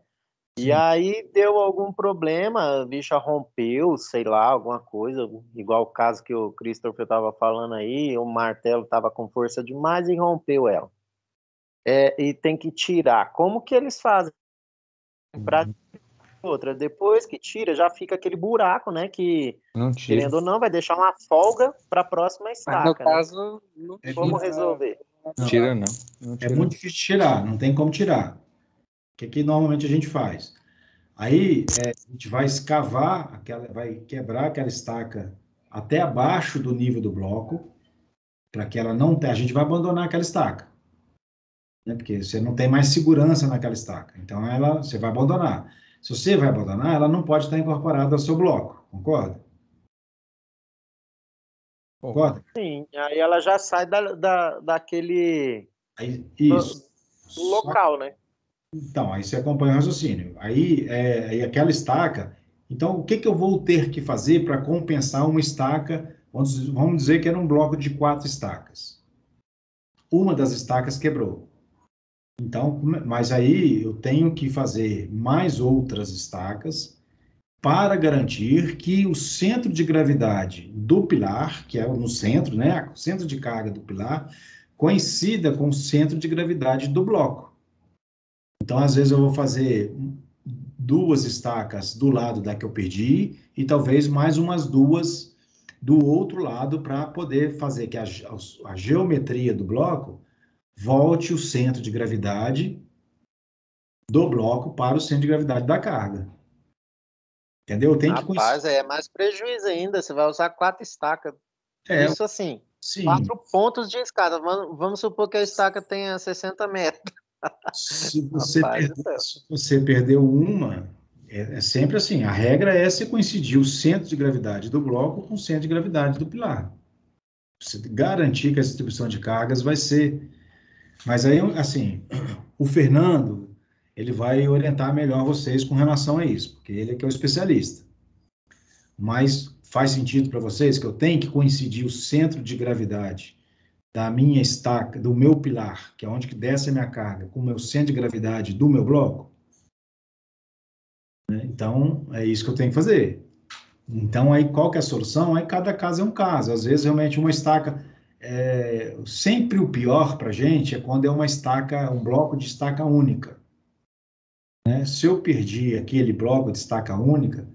E Sim. aí deu algum problema, a bicha rompeu, sei lá, alguma coisa, igual o caso que o Christopher estava falando aí, o martelo estava com força demais e rompeu ela. E tem que tirar. Como que eles fazem para outra? Depois que tira, já fica aquele buraco, né? Que, Não tira. querendo ou não, vai deixar uma folga para a próxima Mas estaca. no caso, não É Como muito- resolver? Não tira, não. Não É tira. muito difícil de tirar, não tem como tirar. O que normalmente a gente faz? Aí a gente vai escavar, vai quebrar aquela estaca até abaixo do nível do bloco, para que ela não tenha. A gente vai abandonar aquela estaca, né? Porque você não tem mais segurança naquela estaca. Então você vai abandonar. Se você vai abandonar, ela não pode estar incorporada ao seu bloco, concorda? Concorda? Sim, aí ela já sai daquele Aí, isso. do local, né? Então, aí você acompanha o raciocínio. Aí aquela estaca. Então, o que que eu vou ter que fazer para compensar uma estaca? Vamos dizer que era um bloco de 4 estacas. Uma das estacas quebrou. Então, mas aí eu tenho que fazer mais outras estacas para garantir que o centro de gravidade do pilar, que é no centro, né, o centro de carga do pilar, coincida com o centro de gravidade do bloco. Então, às vezes eu vou fazer 2 estacas do lado da que eu perdi e talvez mais umas 2 do outro lado para poder fazer que a geometria do bloco volte o centro de gravidade do bloco para o centro de gravidade da carga. Entendeu? Tem que Rapaz, é mais prejuízo ainda. Você vai usar 4 estacas. É, Isso assim, sim. 4 pontos de escada. Vamos supor que a estaca tenha 60 metros. Se Rapaz do céu. você perdeu uma, é sempre assim. A regra é se coincidir o centro de gravidade do bloco com o centro de gravidade do pilar. Você garantir que a distribuição de cargas vai ser. Mas aí, assim, o Fernando, ele vai orientar melhor vocês com relação a isso, porque ele é que é o especialista. Mas faz sentido para vocês que eu tenho que coincidir o centro de gravidade da minha estaca, do meu pilar, que é onde que desce a minha carga, com o meu centro de gravidade do meu bloco? Né? Então, é isso que eu tenho que fazer. Então, aí, qual que é a solução? Aí, cada caso é um caso. Às vezes, realmente, uma estaca... sempre o pior para a gente é quando é uma estaca, um bloco de estaca única. Né? Se eu perdi aquele bloco de estaca única,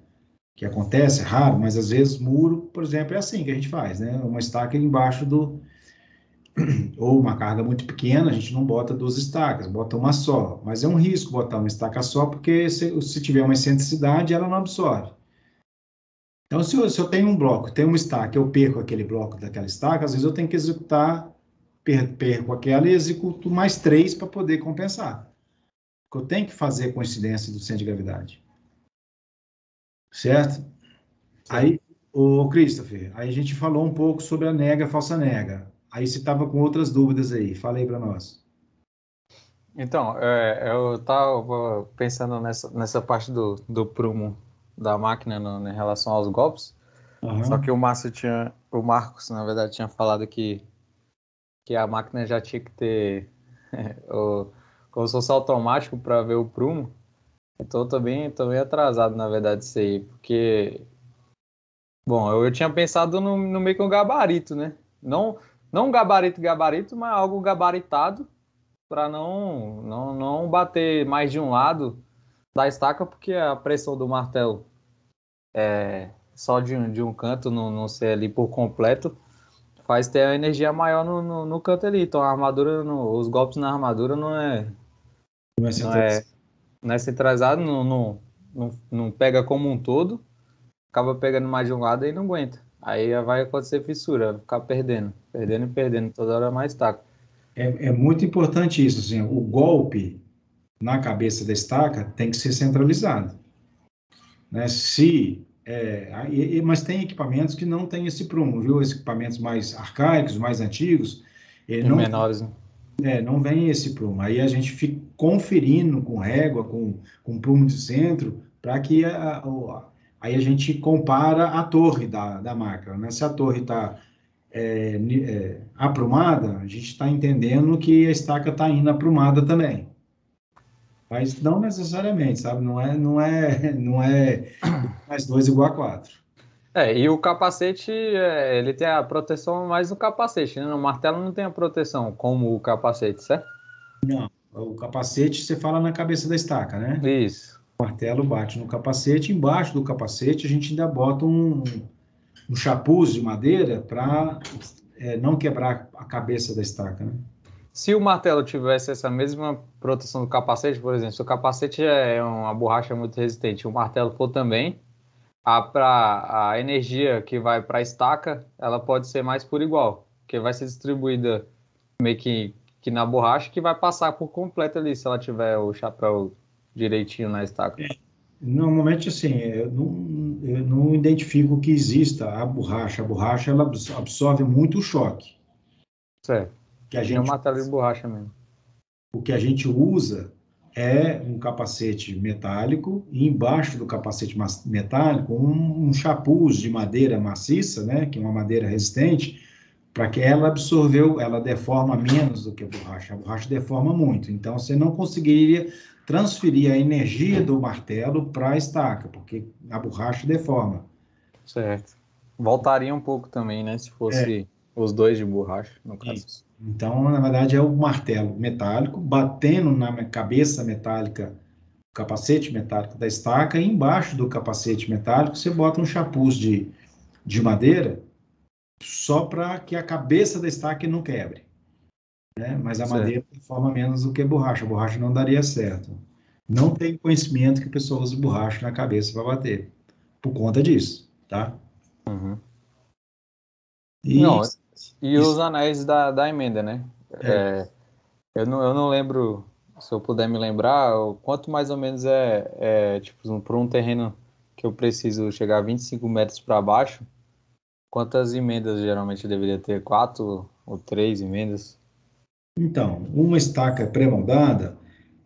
que acontece, é raro, mas às vezes muro, por exemplo, é assim que a gente faz, né? Uma estaca embaixo ou uma carga muito pequena, a gente não bota 2 estacas, bota uma só. Mas é um risco botar uma estaca só, porque se tiver uma excentricidade, ela não absorve. Então, se eu tenho um bloco, tenho uma estaca, eu perco aquele bloco daquela estaca, às vezes eu tenho que executar, perco aquela e executo mais 3 para poder compensar. Porque eu tenho que fazer coincidência do centro de gravidade. Certo? Aí, o Christopher, aí a gente falou um pouco sobre a nega, a falsa nega. Aí você estava com outras dúvidas aí. Fala aí para nós. Então, eu estava pensando nessa parte do prumo da máquina em relação aos golpes. Só que o Marcos, na verdade, tinha falado que a máquina já tinha que ter como se fosse automático para ver o prumo. Então, eu tô bem atrasado, na verdade, isso aí, porque, bom, eu tinha pensado no meio que um gabarito, né? Não um gabarito, mas algo gabaritado para não bater mais de um lado da estaca, porque a pressão do martelo só de um canto, não ser ali por completo, faz ter a energia maior no canto ali. Então a armadura, os golpes na armadura Não é não é, centralizado. não é centralizado, não pega como um todo, acaba pegando mais de um lado e não aguenta. Aí vai acontecer fissura, vai ficar perdendo e perdendo, toda hora mais taco. É muito importante isso, assim, o golpe na cabeça da estaca tem que ser centralizado, né? Mas tem equipamentos que não têm esse prumo, viu? Esses equipamentos mais arcaicos, mais antigos, ele E menores, né? não vem esse prumo. Aí a gente fica conferindo com régua, com prumo de centro, para que aí a gente compara a torre da máquina, né? Se a torre está aprumada, a gente está entendendo que a estaca está indo aprumada também. Mas não necessariamente, sabe? Não é mais 2 igual a 4. E o capacete, ele tem a proteção mais no capacete, né? No martelo não tem a proteção como o capacete, certo? O capacete, você fala na cabeça da estaca, né? Isso, O martelo bate no capacete, embaixo do capacete a gente ainda bota um chapuz de madeira para não quebrar a cabeça da estaca, né? Se o martelo tivesse essa mesma proteção do capacete, por exemplo, se o capacete é uma borracha muito resistente, o martelo for também, a energia que vai para a estaca, ela pode ser mais por igual, porque vai ser distribuída meio que na borracha, que vai passar por completo ali, se ela tiver o chapéu direitinho na estaca. Normalmente, assim, eu não identifico que exista a borracha. A borracha, ela absorve muito o choque. Certo. Que a É um gente martelo de borracha mesmo. O que a gente usa é um capacete metálico e embaixo do capacete metálico um chapuz de madeira maciça, né, que é uma madeira resistente, para que ela deforma menos do que a borracha. A borracha deforma muito, então você não conseguiria transferir a energia do martelo para a estaca, porque a borracha deforma. Certo. Voltaria um pouco também, né? Se fosse os dois de borracha, no caso. Isso. Então, na verdade, é o martelo metálico batendo na cabeça metálica, capacete metálico da estaca, e embaixo do capacete metálico você bota um chapuz de madeira só para que a cabeça da estaca não quebre, né? Mas a Certo. madeira forma menos do que a borracha. A borracha não daria certo. Não tenho conhecimento que a pessoa use borracha na cabeça para bater, por conta disso, tá? Uhum. E, Não, e os anéis da emenda, né? é, Eu não lembro, se eu puder me lembrar, quanto mais ou menos tipo, por um terreno que eu preciso chegar 25 metros para baixo, quantas emendas geralmente eu deveria ter? 4 ou 3 emendas? então, uma estaca pré-moldada,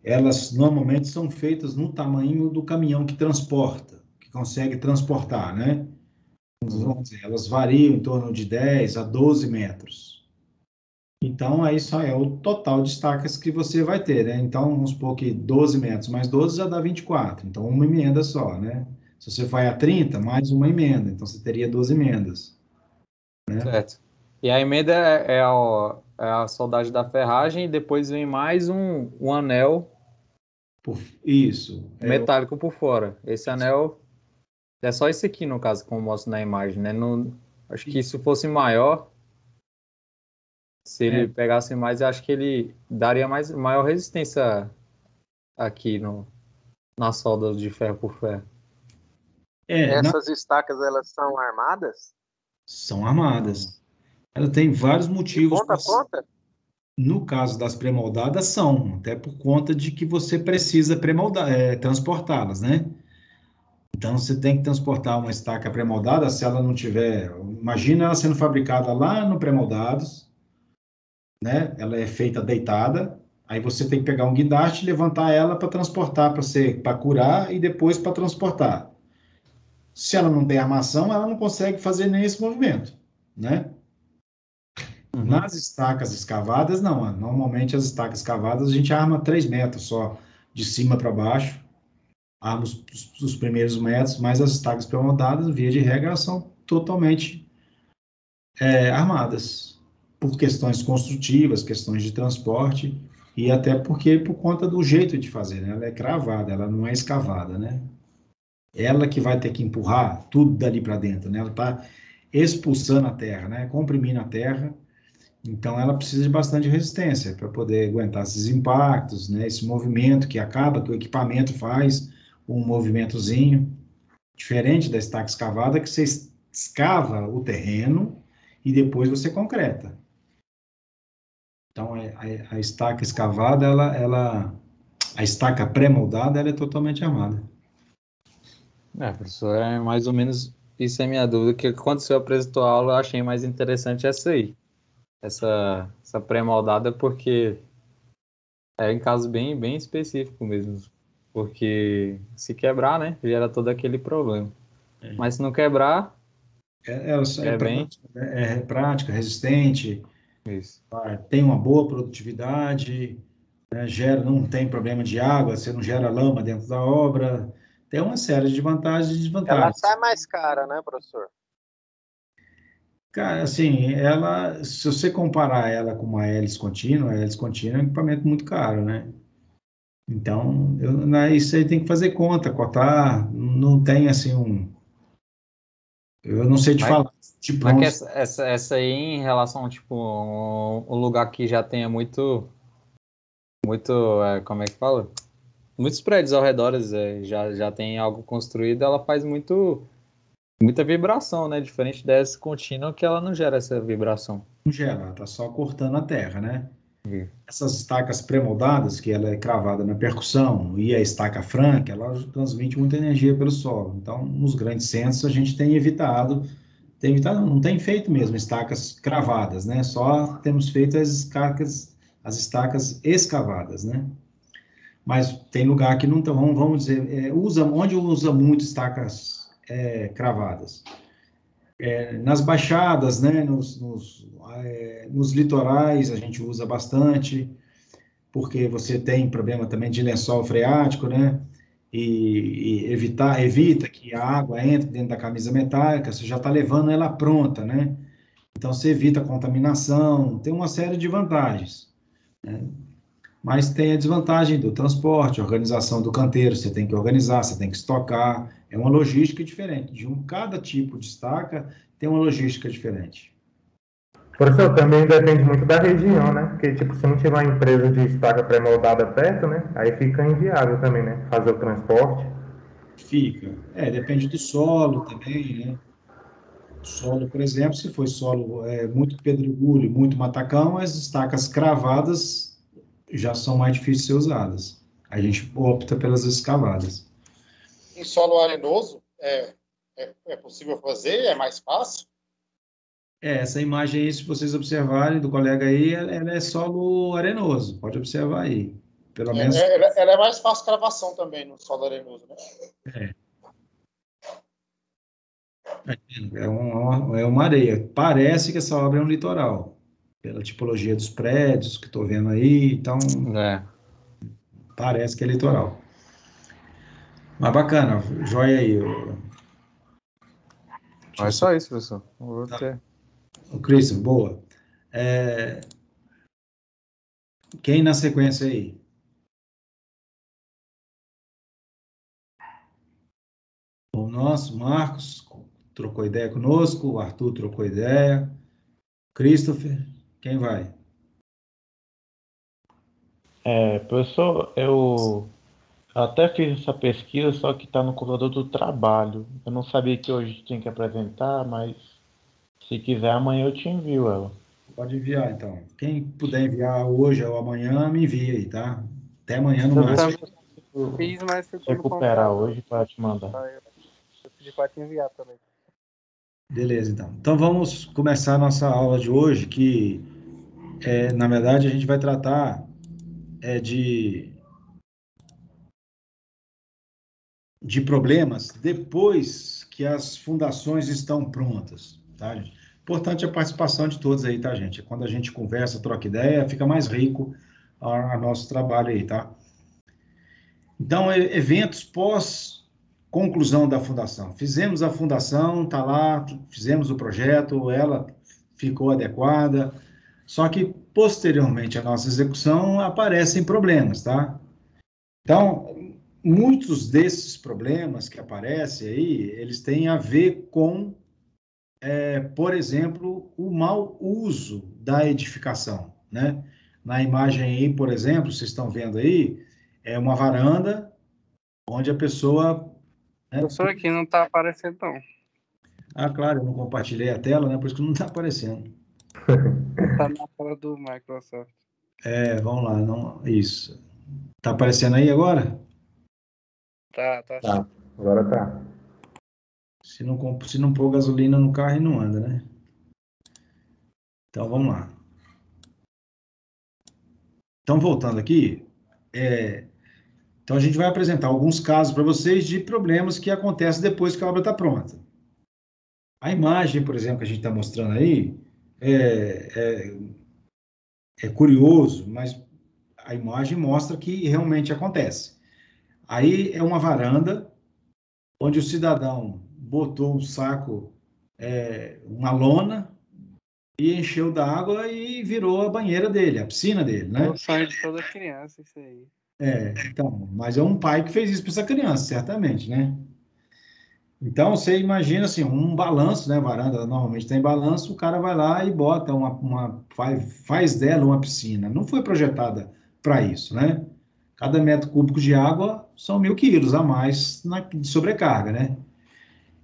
elas normalmente são feitas no tamanho do caminhão que transporta, que consegue transportar, né? Uhum. Vamos dizer, elas variam em torno de 10 a 12 metros. Então, aí só é o total de estacas que você vai ter, né? Então, vamos supor que 12 metros mais 12 já dá 24. Então, uma emenda só, né? Se você vai a 30, mais uma emenda. Então, você teria 12 emendas, né? Certo. E a emenda é a soldagem da ferragem e depois vem mais um anel Isso. metálico por fora. Esse anel é só esse aqui, no caso, como mostra na imagem, né? Acho que se fosse maior, Se ele pegasse mais, eu acho que ele daria maior resistência aqui na solda de ferro por ferro. Essas estacas, elas são armadas? São armadas. Ela tem vários De motivos. ponta a ponta? No caso das pré-moldadas, são, até por conta de que você precisa transportá-las, né? Então, você tem que transportar uma estaca pré-moldada, se ela não tiver... Imagina ela sendo fabricada lá no pré-moldados, né? Ela é feita deitada, aí você tem que pegar um guindaste e levantar ela para transportar, para curar e depois para transportar. Se ela não tem armação, ela não consegue fazer nem esse movimento, né? Nas estacas escavadas, não. Normalmente as estacas escavadas a gente arma 3 metros só, de cima para baixo. Arma os primeiros metros, mas as estacas pré-moldadas, via de regra, elas são totalmente armadas. Por questões construtivas, questões de transporte, e até porque por conta do jeito de fazer, né? Ela é cravada, ela não é escavada, né? Ela que vai ter que empurrar tudo dali para dentro, né? Ela está expulsando a terra, né? Comprimindo a terra. Então, ela precisa de bastante resistência para poder aguentar esses impactos, né? Esse movimento que acaba, que o equipamento faz um movimentozinho, diferente da estaca escavada, que você escava o terreno e depois você concreta. Então, a estaca escavada, a estaca pré-moldada, ela é totalmente armada. Professor, é mais ou menos isso é minha dúvida, que quando o senhor apresentou a aula, eu achei mais interessante essa aí. Essa pré-moldada, porque é em caso bem, bem específico mesmo. Porque se quebrar, né, gera todo aquele problema. Mas se não quebrar, bem... É prática, resistente, Isso. tem uma boa produtividade, né, não tem problema de água, você não gera lama dentro da obra, tem uma série de vantagens e Ela desvantagens. sai mais cara, né, professor? Cara, assim, se você comparar ela com uma hélice contínua, a hélice contínua é um equipamento muito caro, né? Então, isso aí tem que fazer conta, cotar, não tem assim eu não sei te falar de Mas que pronto. essa aí em relação, tipo, um lugar que já tenha muito, como é que fala? Muitos prédios ao redor já tem algo construído, ela faz muita vibração, né? Diferente dessa contínua que ela não gera essa vibração. Não gera, tá só cortando a terra, né? Uhum. Essas estacas pré-moldadas, que ela é cravada na percussão, e a estaca franca, ela transmite muita energia pelo solo. Então, nos grandes centros, a gente tem evitado, não tem feito mesmo estacas cravadas, né? Só temos feito as estacas escavadas, né? Mas tem lugar que não tem, vamos dizer, onde usa muito estacas cravadas? Nas baixadas, né? Nos litorais a gente usa bastante, porque você tem problema também de lençol freático, né? E evita que a água entre dentro da camisa metálica, você já está levando ela pronta, né? Então você evita a contaminação, tem uma série de vantagens, né? Mas tem a desvantagem do transporte, organização do canteiro, você tem que organizar, você tem que estocar, é uma logística diferente. Cada tipo de estaca tem uma logística diferente. Professor, também depende muito da região, né? Porque, tipo, se não tiver uma empresa de estaca pré-moldada perto, né? Aí fica inviável também, né? Fazer o transporte. Fica. Depende do solo também, né? Solo, por exemplo, se for solo muito pedregulho, muito matacão, as estacas cravadas já são mais difíceis de ser usadas. A gente opta pelas escavadas. Em solo arenoso, é possível fazer? É mais fácil? Essa imagem aí, se vocês observarem do colega aí, ela é solo arenoso. Pode observar aí. Pelo menos. Ela é mais fácil cravação também no solo arenoso, né? É uma areia. Parece que essa obra é um litoral, pela tipologia dos prédios que estou vendo aí. Então, parece que é litoral. Mas bacana, joia aí. É só isso, professor. O Christian, boa. Quem na sequência aí? O nosso, Marcos, trocou ideia conosco, o Arthur trocou ideia, Christopher, Quem vai? Professor, eu até fiz essa pesquisa, só que está no computador do trabalho. Eu não sabia que hoje tinha que apresentar, mas se quiser amanhã eu te envio ela. Pode enviar, então. Quem puder enviar hoje ou amanhã, me envia aí, tá? Até amanhã no Eu Eu máximo. também consigo fiz, mas ficou no recuperar computador. hoje para te mandar. Tá? Eu pedi para te enviar também. Beleza, então. Então vamos começar a nossa aula de hoje, que na verdade a gente vai tratar de problemas depois que as fundações estão prontas, tá, gente? Importante a participação de todos aí, tá, gente? Quando a gente conversa, troca ideia, fica mais rico a nosso trabalho aí, tá? Então, eventos pós conclusão da fundação. Fizemos a fundação, tá lá, fizemos o projeto, ela ficou adequada, só que posteriormente à nossa execução aparecem problemas, tá? Então, muitos desses problemas que aparecem aí, eles têm a ver com, por exemplo, o mau uso da edificação, né? Na imagem aí, por exemplo, vocês estão vendo aí, é uma varanda onde a pessoa, né? Professor, aqui não tá aparecendo, não. Ah, claro, eu não compartilhei a tela, né? Por isso que não está aparecendo. Tá na tela do Microsoft. Vamos lá, não, isso. Tá aparecendo aí agora? Tá. Tá, agora tá. Se não pôr gasolina no carro, não anda, né? Então, vamos lá. Então, voltando aqui, então a gente vai apresentar alguns casos para vocês de problemas que acontecem depois que a obra está pronta. A imagem, por exemplo, que a gente está mostrando aí, é curioso, mas a imagem mostra que realmente acontece. Aí é uma varanda onde o cidadão botou um saco, uma lona, e encheu d'água e virou a banheira dele, a piscina dele, É o né? sonho de toda criança, isso aí. Então, mas é um pai que fez isso para essa criança, certamente, né? Então, você imagina assim, um balanço, né? Varanda normalmente tem balanço, o cara vai lá e bota faz dela uma piscina. Não foi projetada para isso, né? Cada metro cúbico de água são 1.000 quilos a mais de sobrecarga, né?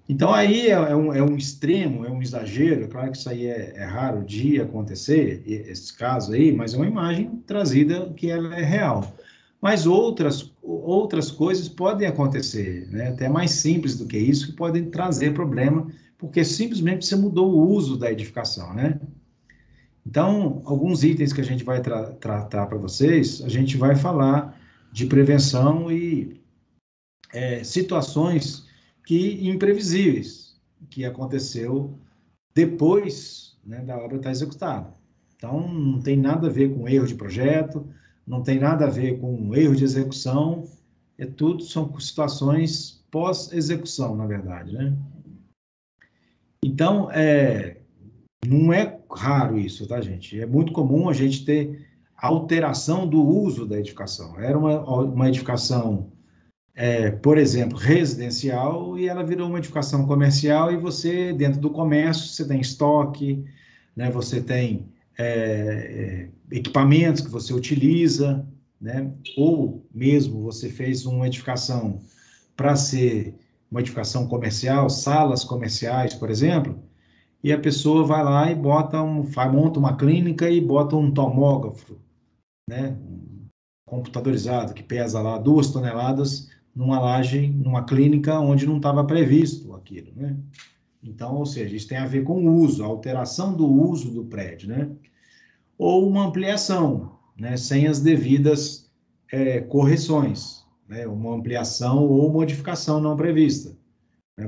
Então, aí é um extremo, é um exagero. É claro que isso aí é raro de acontecer, esse caso aí, mas é uma imagem trazida que ela é real. Mas outras coisas podem acontecer, né? Até mais simples do que isso, que podem trazer problema, porque simplesmente você mudou o uso da edificação, né? Então, alguns itens que a gente vai tratar para vocês, a gente vai falar de prevenção e situações imprevisíveis que aconteceu depois, né, da obra estar executada. Então, não tem nada a ver com erro de projeto, não tem nada a ver com erro de execução, são situações pós-execução, na verdade, né? Então, não é raro isso, tá, gente? É muito comum a gente ter alteração do uso da edificação. Era uma edificação, por exemplo, residencial, e ela virou uma edificação comercial, e você, dentro do comércio, você tem estoque, né? Você tem equipamentos que você utiliza, né? Ou mesmo você fez uma edificação para ser uma edificação comercial, salas comerciais, por exemplo, e a pessoa vai lá e monta uma clínica e bota um tomógrafo, né? Computadorizado, que pesa lá 2 toneladas, numa laje, numa clínica onde não estava previsto aquilo, né? Então, ou seja, isso tem a ver com o uso, a alteração do uso do prédio, né? Ou uma ampliação, né? Sem as devidas correções, né? Uma ampliação ou modificação não prevista.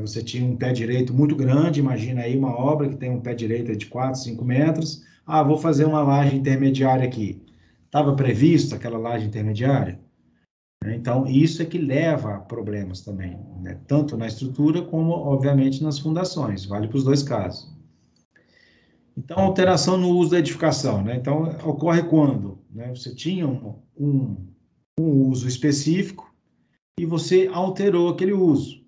Você tinha um pé direito muito grande, imagina aí uma obra que tem um pé direito de 4, 5 metros. Ah, vou fazer uma laje intermediária aqui. Estava previsto aquela laje intermediária? Então, isso é que leva a problemas também, né? Tanto na estrutura como, obviamente, nas fundações. Vale para os dois casos. Então, alteração no uso da edificação, né? Então, ocorre quando, né, você tinha um uso específico e você alterou aquele uso.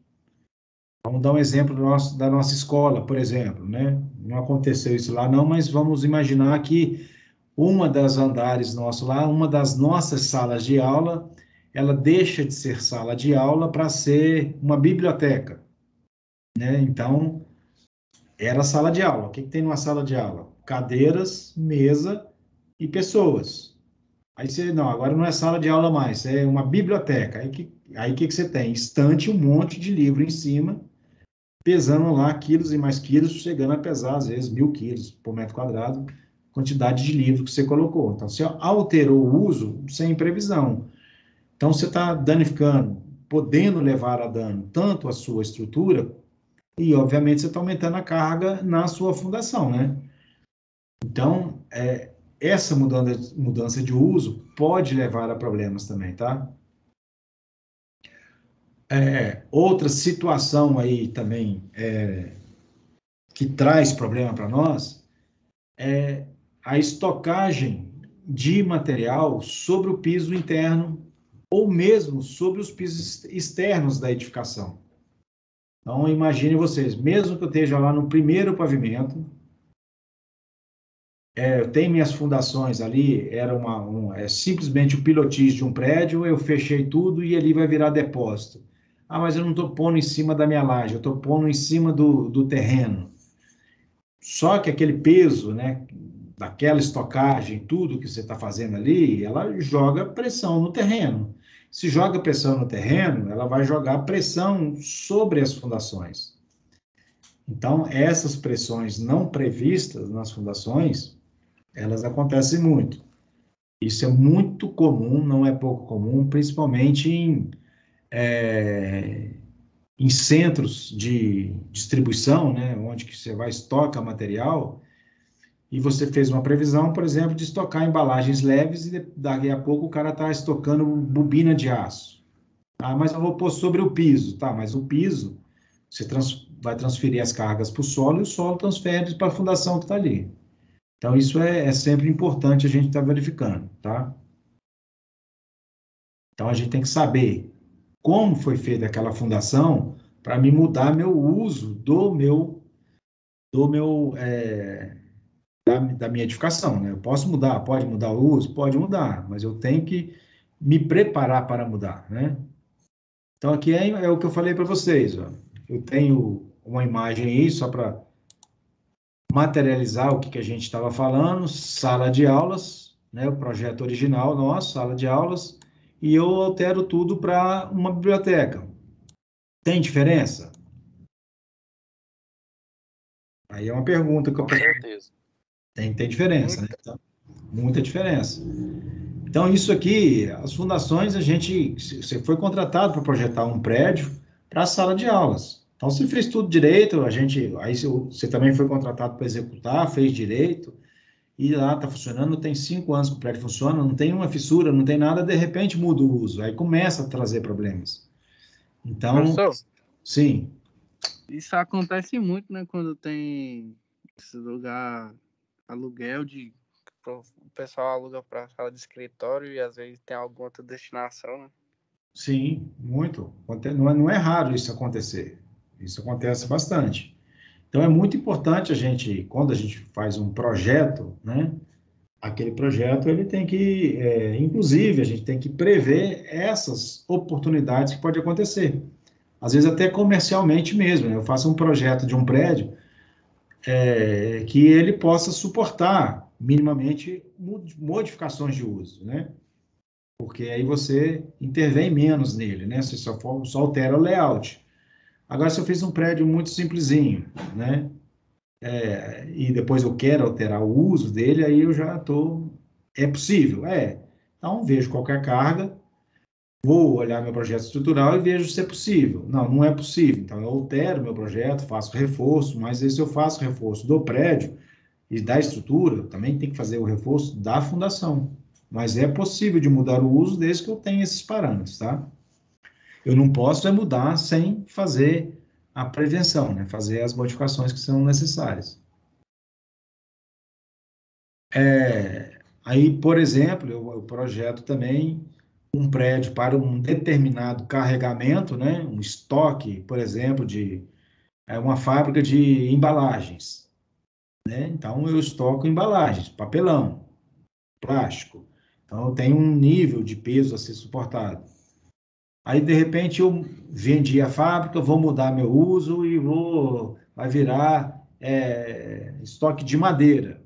Vamos dar um exemplo da nossa escola, por exemplo, né? Não aconteceu isso lá, não, mas vamos imaginar que uma das andares nosso lá, uma das nossas salas de aula, ela deixa de ser sala de aula para ser uma biblioteca, né? Então, era sala de aula. O que que tem numa sala de aula? Cadeiras, mesa e pessoas. Aí você, não, agora não é sala de aula mais, é uma biblioteca. Aí que você tem? Estante, um monte de livro em cima, pesando lá quilos e mais quilos, chegando a pesar, às vezes, 1.000 quilos por metro quadrado, quantidade de livro que você colocou. Então, você alterou o uso sem previsão. Então, você está danificando, podendo levar a dano tanto a sua estrutura, e, obviamente, você está aumentando a carga na sua fundação, né? Então, essa mudança de uso pode levar a problemas também, tá? Outra situação aí também que traz problema para nós é a estocagem de material sobre o piso interno ou mesmo sobre os pisos externos da edificação. Então, imagine vocês, mesmo que eu esteja lá no primeiro pavimento, eu tenho minhas fundações ali, era simplesmente o pilotis de um prédio, eu fechei tudo e ali vai virar depósito. Ah, mas eu não estou pondo em cima da minha laje, eu estou pondo em cima do terreno. Só que aquele peso, né, daquela estocagem, tudo que você está fazendo ali, ela joga pressão no terreno. Se joga pressão no terreno, ela vai jogar pressão sobre as fundações. Então, essas pressões não previstas nas fundações, elas acontecem muito. Isso é muito comum, não é pouco comum, principalmente em centros de distribuição, né, onde que você vai estocar material, e você fez uma previsão, por exemplo, de estocar embalagens leves e daqui a pouco o cara está estocando bobina de aço. Ah, mas eu vou pôr sobre o piso. Tá, mas o piso, você vai transferir as cargas para o solo e o solo transfere para a fundação que está ali. Então, isso é sempre importante a gente estar verificando, tá? Então, a gente tem que saber como foi feita aquela fundação para me mudar meu uso da minha edificação, né? Eu posso mudar, pode mudar o uso? Pode mudar, mas eu tenho que me preparar para mudar, né? Então, aqui é o que eu falei para vocês, ó. Eu tenho uma imagem aí, só para materializar o que a gente estava falando, sala de aulas, né? O projeto original nosso, sala de aulas, e eu altero tudo para uma biblioteca. Tem diferença? Aí é uma pergunta que eu... Com certeza. Tem diferença, né? Então, muita diferença. Então, isso aqui, as fundações, você foi contratado para projetar um prédio para a sala de aulas. Então, você fez tudo direito, aí você também foi contratado para executar, fez direito, e lá está funcionando, tem 5 anos que o prédio funciona, não tem uma fissura, não tem nada, de repente muda o uso, aí começa a trazer problemas. Então, Professor, sim, isso acontece muito, né? Quando tem esse lugar, aluguel o pessoal aluga para sala de escritório e às vezes tem alguma outra destinação, né? sim, muito. Não é raro isso acontecer. Isso acontece bastante. Então, é muito importante quando a gente faz um projeto, né? Aquele projeto, ele tem que, inclusive, a gente tem que prever essas oportunidades que pode acontecer. Às vezes até comercialmente mesmo, né? Eu faço um projeto de um prédio que ele possa suportar minimamente modificações de uso, né? Porque aí você intervém menos nele, né? Você só altera o layout. Agora, se eu fiz um prédio muito simplesinho, né? E depois eu quero alterar o uso dele, aí eu já estou... É possível? Então, vejo qualquer carga, vou olhar meu projeto estrutural e vejo se é possível. Não, não é possível. Então, eu altero meu projeto, faço reforço, mas aí se eu faço reforço do prédio e da estrutura, também tem que fazer o reforço da fundação. Mas é possível de mudar o uso desde que eu tenha esses parâmetros, tá? Eu não posso mudar sem fazer a prevenção, né? Fazer as modificações que são necessárias. Aí, por exemplo, eu projeto também um prédio para um determinado carregamento, né? Um estoque, por exemplo, de é uma fábrica de embalagens, né? Então, eu estoco embalagens, papelão, plástico. Então, eu tenho um nível de peso a ser suportado. Aí, de repente, eu vendi a fábrica, vou mudar meu uso e vai virar estoque de madeira.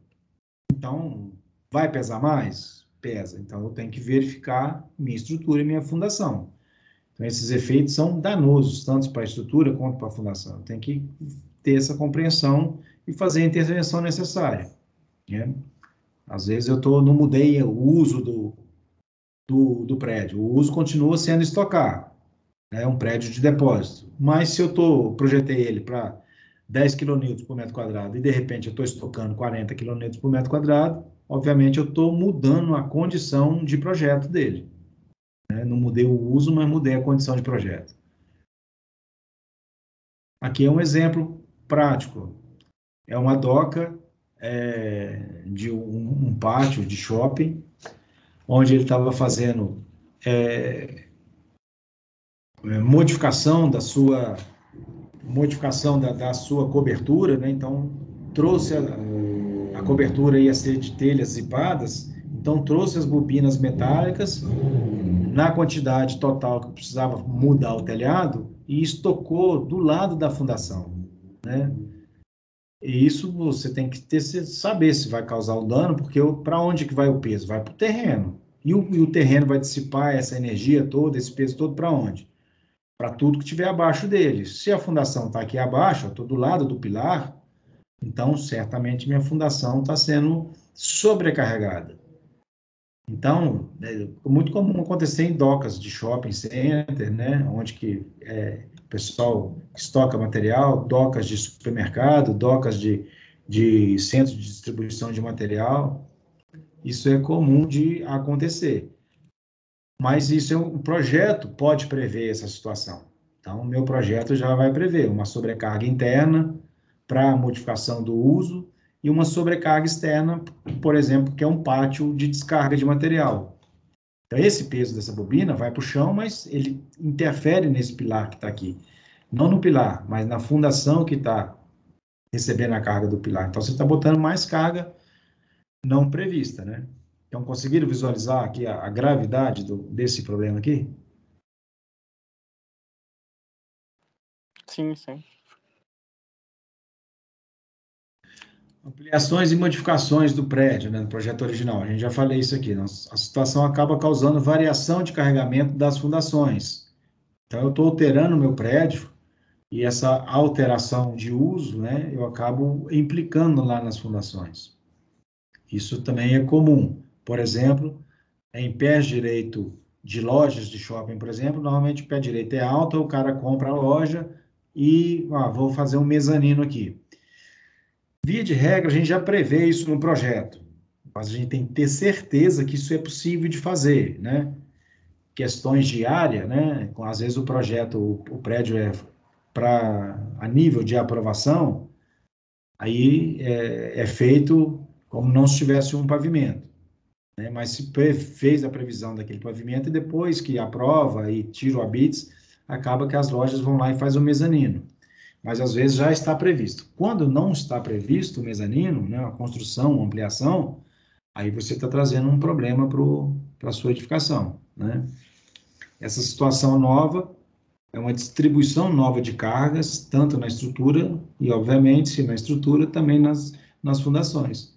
Então, vai pesar mais? Pesa. Então, eu tenho que verificar minha estrutura e minha fundação. Então, esses efeitos são danosos, tanto para a estrutura quanto para a fundação. Tem que ter essa compreensão e fazer a intervenção necessária, né? Às vezes, não mudei o uso do prédio. O uso continua sendo estocar. É um prédio de depósito. Mas se eu projetei ele para 10 kN por metro quadrado e, de repente, eu estou estocando 40 kN por metro quadrado, obviamente, eu estou mudando a condição de projeto dele, né? Não mudei o uso, mas mudei a condição de projeto. Aqui é um exemplo prático. É uma doca de um pátio de shopping, onde ele estava fazendo modificação da sua cobertura, né? Então, trouxe a cobertura ia ser de telhas zipadas, então trouxe as bobinas metálicas na quantidade total que precisava mudar o telhado e estocou do lado da fundação, né? E isso você tem que saber se vai causar o dano, porque para onde que vai o peso? Vai para o terreno. E o terreno vai dissipar essa energia toda, esse peso todo para onde? Para tudo que estiver abaixo dele. Se a fundação está aqui abaixo, eu estou do lado do pilar, então certamente minha fundação está sendo sobrecarregada. Então, é muito comum acontecer em docas de shopping center, né, onde o pessoal estoca material, docas de supermercado, docas de centro de distribuição de material. Isso é comum de acontecer. Mas um projeto pode prever essa situação. Então, o meu projeto já vai prever uma sobrecarga interna para modificação do uso e uma sobrecarga externa, por exemplo, que é um pátio de descarga de material. Então, esse peso dessa bobina vai para o chão, mas ele interfere nesse pilar que está aqui. Não no pilar, mas na fundação que está recebendo a carga do pilar. Então, você está botando mais carga não prevista, né? Então, conseguiram visualizar aqui a gravidade desse problema aqui? Sim, sim. Ampliações e modificações do prédio, né, no projeto original. A gente já falei isso aqui. A situação acaba causando variação de carregamento das fundações. Então, eu estou alterando o meu prédio e essa alteração de uso, né, eu acabo implicando lá nas fundações. Isso também é comum. Por exemplo, em pé direito de lojas de shopping, por exemplo, normalmente o pé direito é alto, o cara compra a loja e vou fazer um mezanino aqui. Via de regra, a gente já prevê isso no projeto, mas a gente tem que ter certeza que isso é possível de fazer, né? Questões de área, né? Às vezes o projeto, o prédio a nível de aprovação, aí é feito como não se tivesse um pavimento, né? Mas se fez a previsão daquele pavimento e depois que aprova e tira o habites, acaba que as lojas vão lá e faz o mezanino. Mas às vezes já está previsto. Quando não está previsto o mezanino, né, a construção, a ampliação, aí você está trazendo um problema para a sua edificação, né? Essa situação nova é uma distribuição nova de cargas, tanto na estrutura e, obviamente, na estrutura, também nas fundações.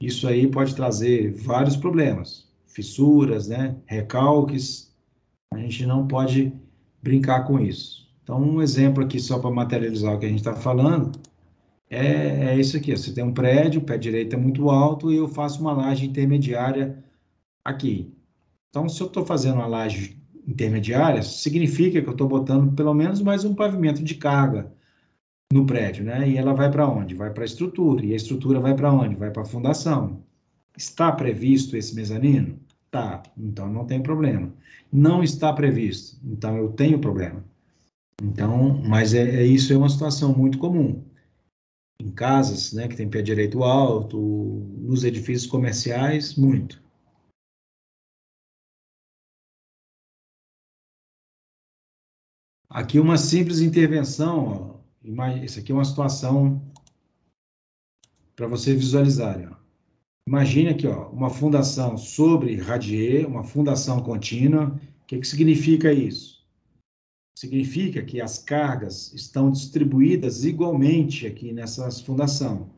Isso aí pode trazer vários problemas, fissuras, né, recalques. A gente não pode brincar com isso. Então, um exemplo aqui, só para materializar o que a gente está falando, é isso aqui. Você tem um prédio, o pé direito é muito alto, e eu faço uma laje intermediária aqui. Então, se eu estou fazendo uma laje intermediária, significa que eu estou botando pelo menos mais um pavimento de carga no prédio, né? E ela vai para onde? Vai para a estrutura. E a estrutura vai para onde? Vai para a fundação. Está previsto esse mezanino? Tá, então não tem problema. Não está previsto, então eu tenho problema. Então, mas isso é uma situação muito comum. Em casas, né, que tem pé direito alto, nos edifícios comerciais, muito. Aqui uma simples intervenção, ó, Isso aqui é uma situação para você visualizar. Ó. Imagine aqui, ó, uma fundação sobre radier, uma fundação contínua. O que significa isso? Significa que as cargas estão distribuídas igualmente aqui nessa fundação.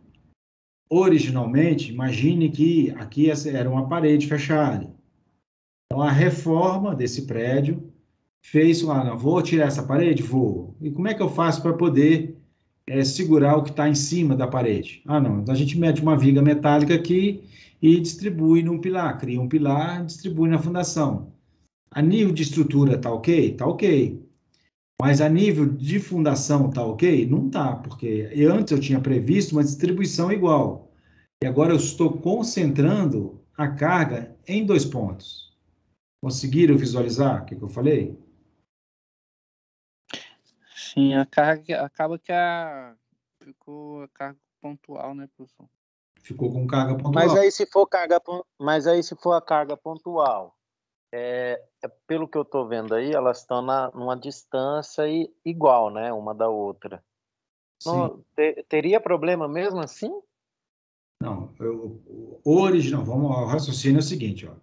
Originalmente, imagine que aqui era uma parede fechada. Então, a reforma desse prédio fez, não, vou tirar essa parede? Vou. E como é que eu faço para poder segurar o que está em cima da parede? Não, então a gente mete uma viga metálica aqui e distribui num pilar, cria um pilar, distribui na fundação. A nível de estrutura está ok? Está ok. Mas a nível de fundação está ok? Não está, porque antes eu tinha previsto uma distribuição igual. E agora eu estou concentrando a carga em 2 pontos. Conseguiram visualizar o que eu falei? Sim, acaba que ficou a carga pontual, né, professor? Ficou com carga pontual. Mas aí se for a carga pontual, pelo que eu estou vendo aí, elas estão numa distância igual, né, uma da outra. Não, teria problema mesmo assim? Não, vamos ao raciocínio é o seguinte, ó.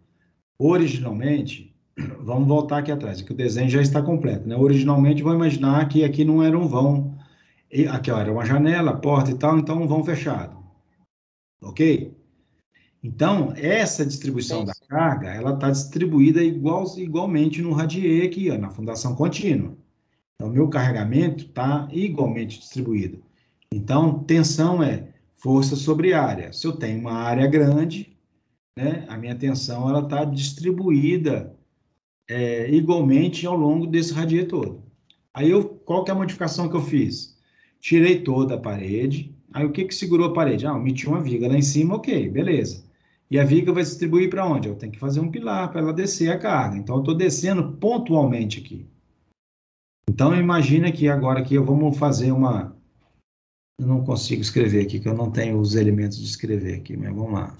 Originalmente, vamos voltar aqui atrás, que o desenho já está completo, né? Originalmente, vamos imaginar que aqui não era um vão, aqui ó, era uma janela, porta e tal, então um vão fechado, ok? Então, essa distribuição da carga, ela está distribuída igualmente no radier aqui, ó, na fundação contínua. Então, o meu carregamento está igualmente distribuído. Então, tensão é força sobre área. Se eu tenho uma área grande, né, a minha tensão ela está distribuída igualmente ao longo desse radier todo. Aí, qual que é a modificação que eu fiz? Tirei toda a parede. Aí, o que segurou a parede? Eu meti uma viga lá em cima, ok, beleza. E a viga vai distribuir para onde? Eu tenho que fazer um pilar para ela descer a carga. Então, eu estou descendo pontualmente aqui. Então, imagina que agora aqui vamos fazer uma... Eu não consigo escrever aqui, que eu não tenho os elementos de escrever aqui, mas vamos lá.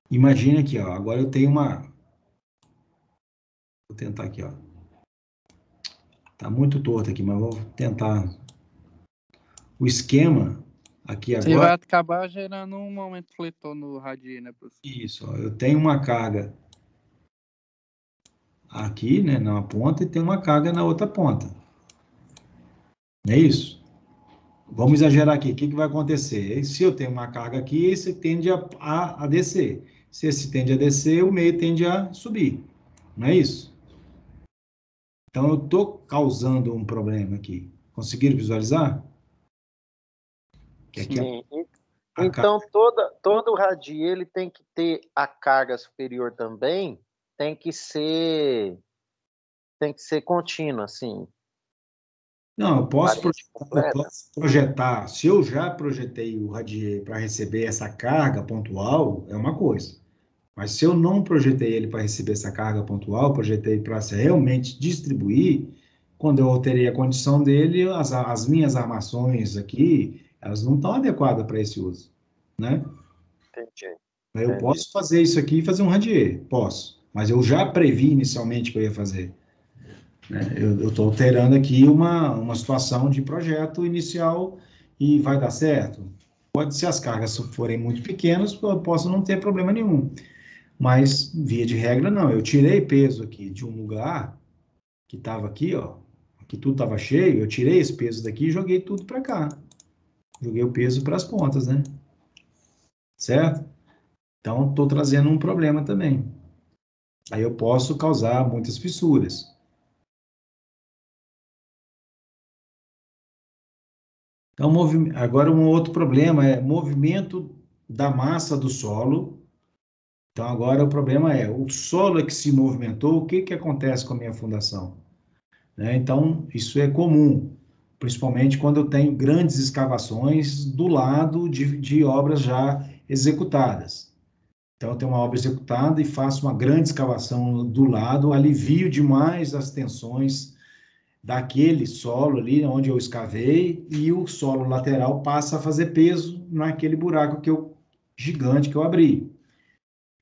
Imagina aqui, ó, agora eu tenho uma... Vou tentar aqui, ó. Tá muito torto aqui, mas vou tentar. O esquema aqui agora... Você vai acabar gerando um momento fletor no radier, né, professor? Isso, ó, eu tenho uma carga aqui, né, na ponta, e tenho uma carga na outra ponta. Não é isso? Vamos exagerar aqui. O que vai acontecer? Se eu tenho uma carga aqui, esse tende a descer. Se esse tende a descer, o meio tende a subir. Não é isso? Então, eu estou causando um problema aqui. Conseguiram visualizar? Que aqui Sim. Então, todo radier ele tem que ter a carga superior também, tem que ser contínua, assim. Não, eu posso projetar. Se eu já projetei o radier para receber essa carga pontual, é uma coisa. Mas se eu não projetei ele para receber essa carga pontual, projetei para realmente distribuir, quando eu alterei a condição dele, as minhas armações aqui, elas não estão adequadas para esse uso, né? Entendi. Eu posso fazer isso aqui e fazer um radier, posso. Mas eu já previ inicialmente que eu ia fazer. Né? Eu estou alterando aqui uma situação de projeto inicial e vai dar certo? Pode ser as cargas forem muito pequenas, eu posso não ter problema nenhum. Mas, via de regra, não. Eu tirei peso aqui de um lugar que estava aqui, ó, que tudo estava cheio, eu tirei esse peso daqui e joguei tudo para cá. Joguei o peso para as pontas, né? Certo? Então, estou trazendo um problema também. Aí eu posso causar muitas fissuras. Então, agora um outro problema é movimento da massa do solo. Então, agora o problema é, o solo é que se movimentou, o que acontece com a minha fundação? Né? Então, isso é comum, principalmente quando eu tenho grandes escavações do lado de obras já executadas. Então, eu tenho uma obra executada e faço uma grande escavação do lado, alivio demais as tensões daquele solo ali onde eu escavei e o solo lateral passa a fazer peso naquele buraco gigante que eu abri.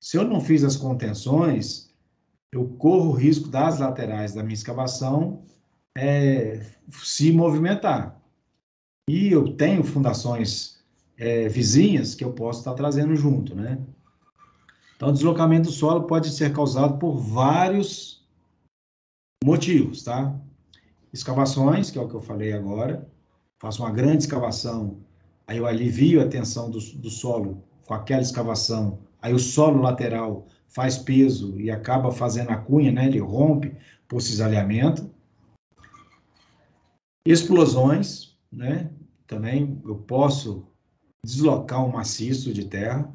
Se eu não fiz as contenções, eu corro o risco das laterais da minha escavação se movimentar. E eu tenho fundações vizinhas que eu posso estar trazendo junto, né? Então, o deslocamento do solo pode ser causado por vários motivos, tá? Escavações, que é o que eu falei agora. Faço uma grande escavação, aí eu alivio a tensão do solo com aquela escavação, aí o solo lateral faz peso e acaba fazendo a cunha, né? Ele rompe por cisalhamento. Explosões, né? Também eu posso deslocar um maciço de terra.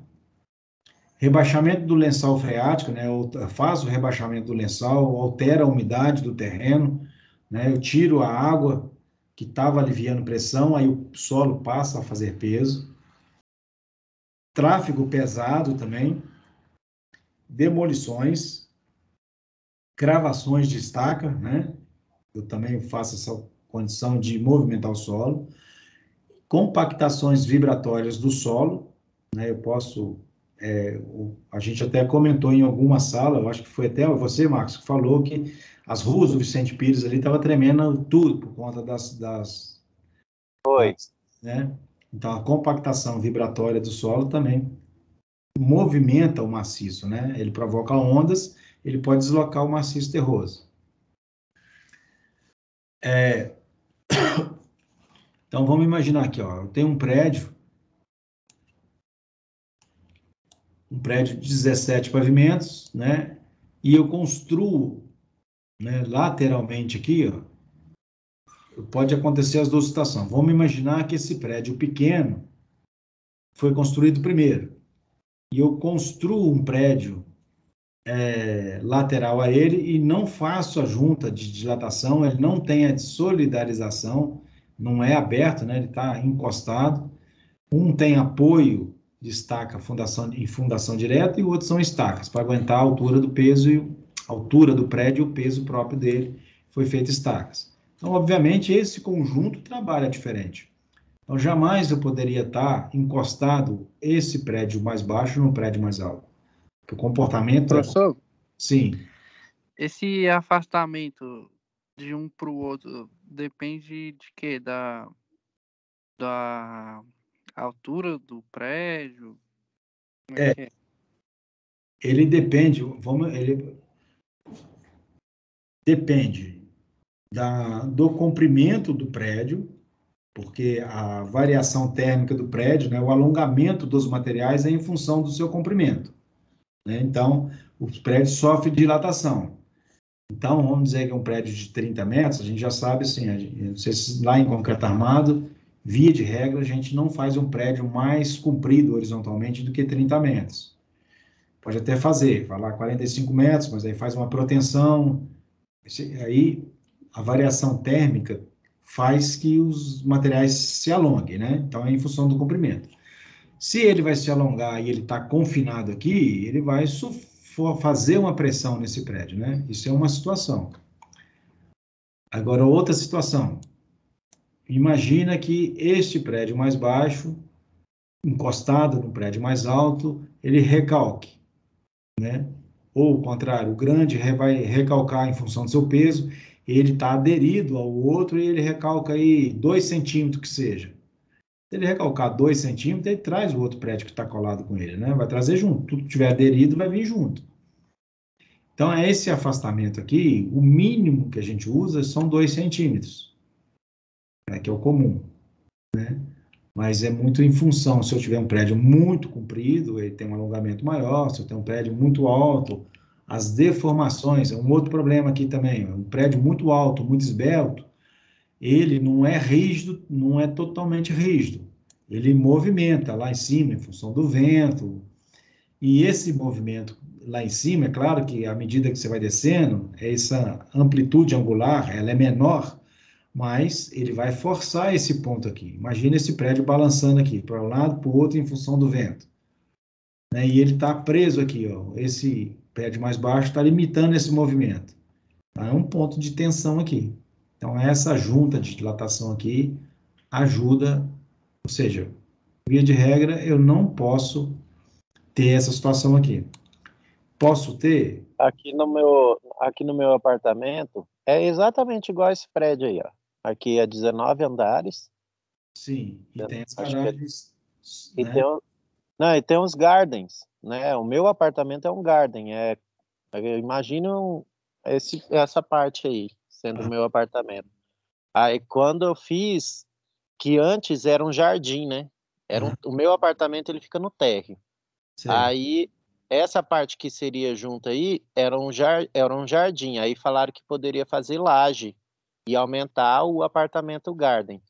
Rebaixamento do lençol freático, né? Faz o rebaixamento do lençol, altera a umidade do terreno, né? Eu tiro a água que estava aliviando pressão, aí o solo passa a fazer peso. Tráfego pesado também, demolições, cravações de estaca, né? Eu também faço essa condição de movimentar o solo. Compactações vibratórias do solo, né? Eu posso a gente até comentou em alguma sala, eu acho que foi até você, Marcos, que falou que as ruas do Vicente Pires ali estavam tremendo tudo por conta Foi. né? Então, a compactação vibratória do solo também movimenta o maciço, né? Ele provoca ondas, ele pode deslocar o maciço terroso. Então, vamos imaginar aqui, ó, eu tenho um prédio de 17 pavimentos, né? E eu construo, né, lateralmente aqui, ó, pode acontecer as duas situações. Vamos imaginar que esse prédio pequeno foi construído primeiro. E eu construo um prédio lateral a ele e não faço a junta de dilatação, ele não tem a solidarização, não é aberto, né? Ele está encostado. Um tem apoio de estaca em fundação direta e o outro são estacas, para aguentar a altura do peso, a altura do prédio e o peso próprio dele, foi feito estacas. Então, obviamente, esse conjunto trabalha diferente. Então, jamais eu poderia estar encostado esse prédio mais baixo no prédio mais alto. O comportamento Professor, Sim. esse afastamento de um para o outro depende de quê? Da altura do prédio? Como é que é? Ele depende do comprimento do prédio, porque a variação térmica do prédio, né, o alongamento dos materiais é em função do seu comprimento, né? Então, os prédios sofrem dilatação. Então, vamos dizer que é um prédio de 30 metros, a gente já sabe, assim, não sei se lá em concreto armado, via de regra, a gente não faz um prédio mais comprido horizontalmente do que 30 metros. Pode até fazer, vai lá 45 metros, mas aí faz uma proteção, aí a variação térmica faz que os materiais se alonguem, né? Então, é em função do comprimento. Se ele vai se alongar e ele está confinado aqui, ele vai fazer uma pressão nesse prédio, né? Isso é uma situação. Agora, outra situação. Imagina que este prédio mais baixo, encostado no prédio mais alto, ele recalque, né? Ou, ao contrário, o grande vai recalcar em função do seu peso, ele está aderido ao outro e ele recalca aí 2 centímetros que seja. Se ele recalcar 2 centímetros, ele traz o outro prédio que está colado com ele, né? Vai trazer junto. Tudo que tiver aderido vai vir junto. Então, esse afastamento aqui, o mínimo que a gente usa são 2 centímetros, né? Que é o comum, né? Mas é muito em função, se eu tiver um prédio muito comprido, ele tem um alongamento maior, se eu tenho um prédio muito alto, as deformações, é um outro problema aqui também, um prédio muito alto, muito esbelto, ele não é rígido, não é totalmente rígido, ele movimenta lá em cima, em função do vento, e esse movimento lá em cima, é claro que à medida que você vai descendo, essa amplitude angular, ela é menor, mas ele vai forçar esse ponto aqui. Imagina esse prédio balançando aqui, para um lado, para o outro, em função do vento, né? E ele está preso aqui, ó. Esse prédio mais baixo está limitando esse movimento. Tá? É um ponto de tensão aqui. Então, essa junta de dilatação aqui ajuda, ou seja, via de regra, eu não posso ter essa situação aqui. Posso ter? Aqui no meu apartamento, É exatamente igual esse prédio aí, ó. Aqui é 19 andares. Sim, e tem as Acho que garagens, e né? tem, não, e tem uns gardens, né? O meu apartamento é um garden. Imagina essa parte aí, sendo o Ah, meu apartamento. Aí quando eu fiz, que antes era um jardim, né? aham, O meu apartamento ele fica no térreo. sei. Aí essa parte que seria junto aí era um jardim. Aí falaram que poderia fazer laje e aumentar o apartamento garden.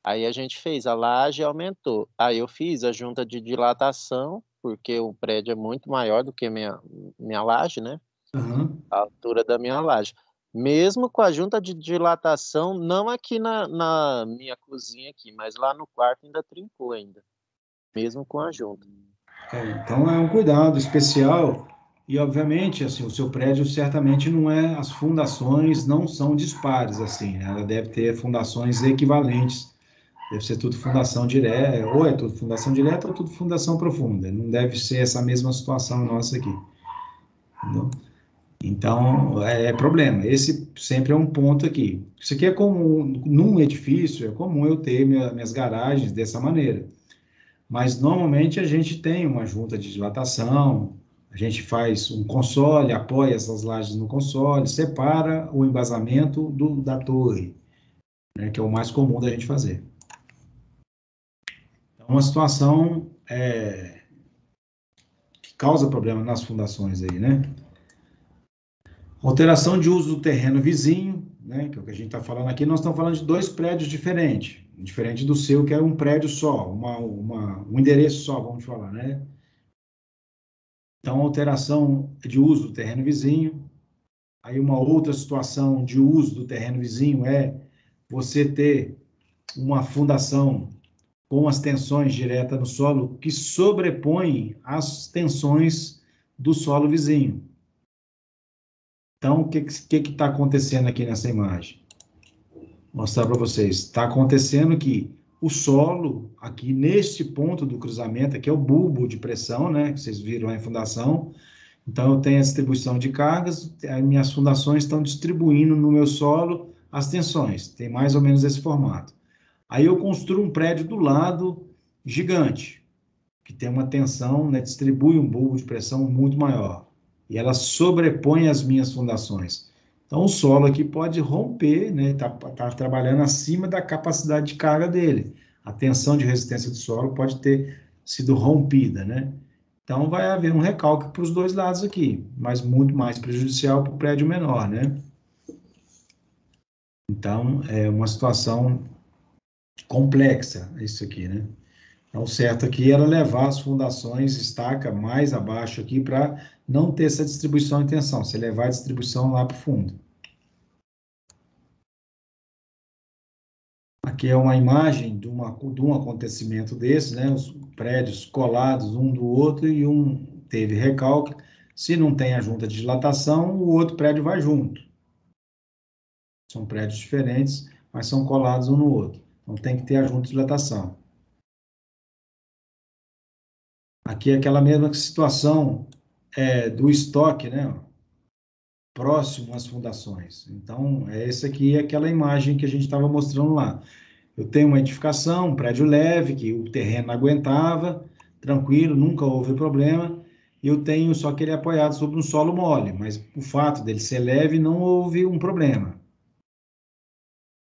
Aí a gente fez a laje e aumentou. Aí eu fiz a junta de dilatação, porque o prédio é muito maior do que minha laje, né? Aham. A altura da minha laje. Mesmo com a junta de dilatação, não aqui na minha cozinha aqui, mas lá no quarto ainda trincou ainda, mesmo com a junta. Então é um cuidado especial e, obviamente, assim, o seu prédio certamente não é, as fundações não são dispares, assim, né? Ela deve ter fundações equivalentes, deve ser tudo fundação direta, ou é tudo fundação direta ou tudo fundação profunda, não deve ser essa mesma situação nossa aqui, entendeu? Então, é problema. Esse sempre é um ponto aqui. Isso aqui é comum, num edifício, é comum eu ter minhas garagens dessa maneira. Mas normalmente a gente tem uma junta de dilatação, a gente faz um console, apoia essas lajes no console, separa o embasamento da torre, né, que é o mais comum da gente fazer. Então, uma situação que causa problema nas fundações aí, né? Alteração de uso do terreno vizinho, né, que é o que a gente está falando aqui, nós estamos falando de dois prédios diferentes, diferente do seu, que é um prédio só, um endereço só, vamos falar, né? Então, alteração de uso do terreno vizinho. Aí, uma outra situação de uso do terreno vizinho é você ter uma fundação com as tensões diretas no solo que sobrepõem as tensões do solo vizinho. Então, o que está acontecendo aqui nessa imagem? Vou mostrar para vocês. Está acontecendo que o solo, aqui neste ponto do cruzamento, aqui é o bulbo de pressão, né? Que vocês viram aí em fundação. Então, eu tenho a distribuição de cargas, as minhas fundações estão distribuindo no meu solo as tensões. Tem mais ou menos esse formato. Aí eu construo um prédio do lado gigante, que tem uma tensão, né? Distribui um bulbo de pressão muito maior. E ela sobrepõe as minhas fundações. Então, o solo aqui pode romper, né? Tá trabalhando acima da capacidade de carga dele. A tensão de resistência do solo pode ter sido rompida, né? Então, vai haver um recalque para os dois lados aqui, mas muito mais prejudicial para o prédio menor, né? Então, é uma situação complexa isso aqui, né? Então, o certo aqui era levar as fundações estaca mais abaixo aqui para não ter essa distribuição em tensão, você levar a distribuição lá para o fundo. Aqui é uma imagem de um acontecimento desse, né? Os prédios colados um do outro e um teve recalque. Se não tem a junta de dilatação, o outro prédio vai junto. São prédios diferentes, mas são colados um no outro. Então tem que ter a junta de dilatação. Aqui é aquela mesma situação do estoque, né? Próximo às fundações. Então, essa aqui é aquela imagem que a gente estava mostrando lá. Eu tenho uma edificação, um prédio leve, que o terreno aguentava, tranquilo, nunca houve problema. E eu tenho só que ele é apoiado sobre um solo mole, mas o fato dele ser leve não houve um problema.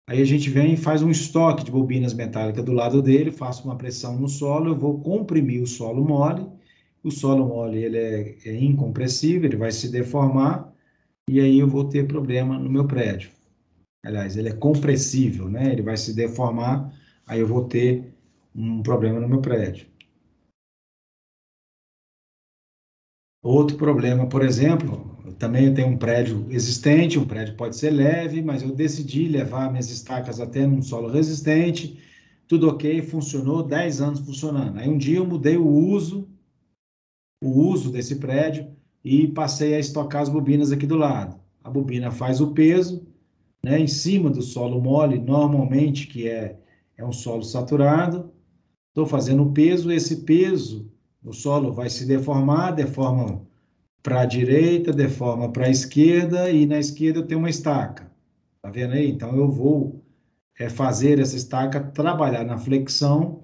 Aí a gente vem e faz um estoque de bobinas metálicas do lado dele, faço uma pressão no solo, eu vou comprimir o solo mole. O solo mole ele é incompressível, ele vai se deformar e aí eu vou ter problema no meu prédio. Aliás, ele é compressível, né? Ele vai se deformar, aí eu vou ter um problema no meu prédio. Outro problema, por exemplo, também eu tenho um prédio existente, um prédio pode ser leve, mas eu decidi levar minhas estacas até num solo resistente, tudo ok, funcionou, 10 anos funcionando. Aí um dia eu mudei o uso desse prédio e passei a estocar as bobinas aqui do lado. A bobina faz o peso, né, em cima do solo mole, normalmente, que é um solo saturado. Estou fazendo o peso, esse peso, o solo vai se deformar, deforma para a direita, deforma para a esquerda, e na esquerda eu tenho uma estaca. Tá vendo aí? Então, eu vou fazer essa estaca trabalhar na flexão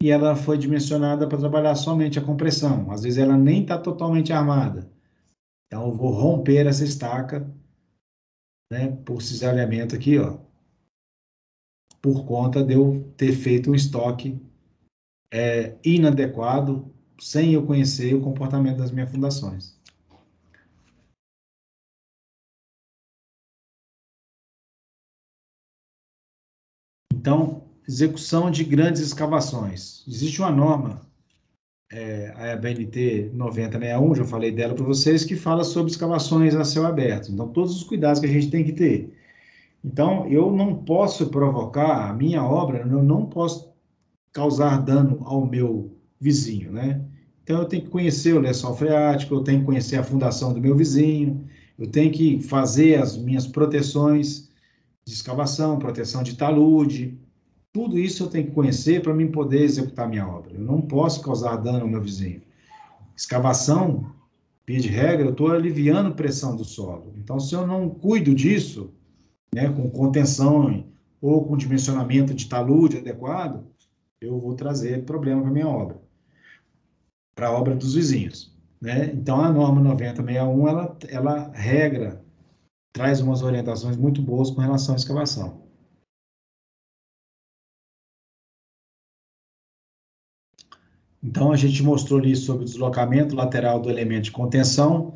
e ela foi dimensionada para trabalhar somente a compressão. Às vezes, ela nem está totalmente armada. Então, eu vou romper essa estaca, né, por cisalhamento aqui, ó, por conta de eu ter feito um estoque inadequado, sem eu conhecer o comportamento das minhas fundações. Então, execução de grandes escavações. Existe uma norma, a ABNT 9061, já falei dela para vocês, que fala sobre escavações a céu aberto. Então, todos os cuidados que a gente tem que ter. Então, eu não posso provocar a minha obra, eu não posso causar dano ao meu vizinho, né? Então, eu tenho que conhecer o lençol freático, eu tenho que conhecer a fundação do meu vizinho, eu tenho que fazer as minhas proteções de escavação, proteção de talude, tudo isso eu tenho que conhecer para mim poder executar minha obra. Eu não posso causar dano ao meu vizinho. Escavação, via de regra, eu estou aliviando pressão do solo. Então, se eu não cuido disso, né, com contenção ou com dimensionamento de talude adequado, eu vou trazer problema para minha obra, para a obra dos vizinhos, né? Então, a norma 9061, ela regra, traz umas orientações muito boas com relação à escavação. Então, a gente mostrou ali sobre o deslocamento lateral do elemento de contenção,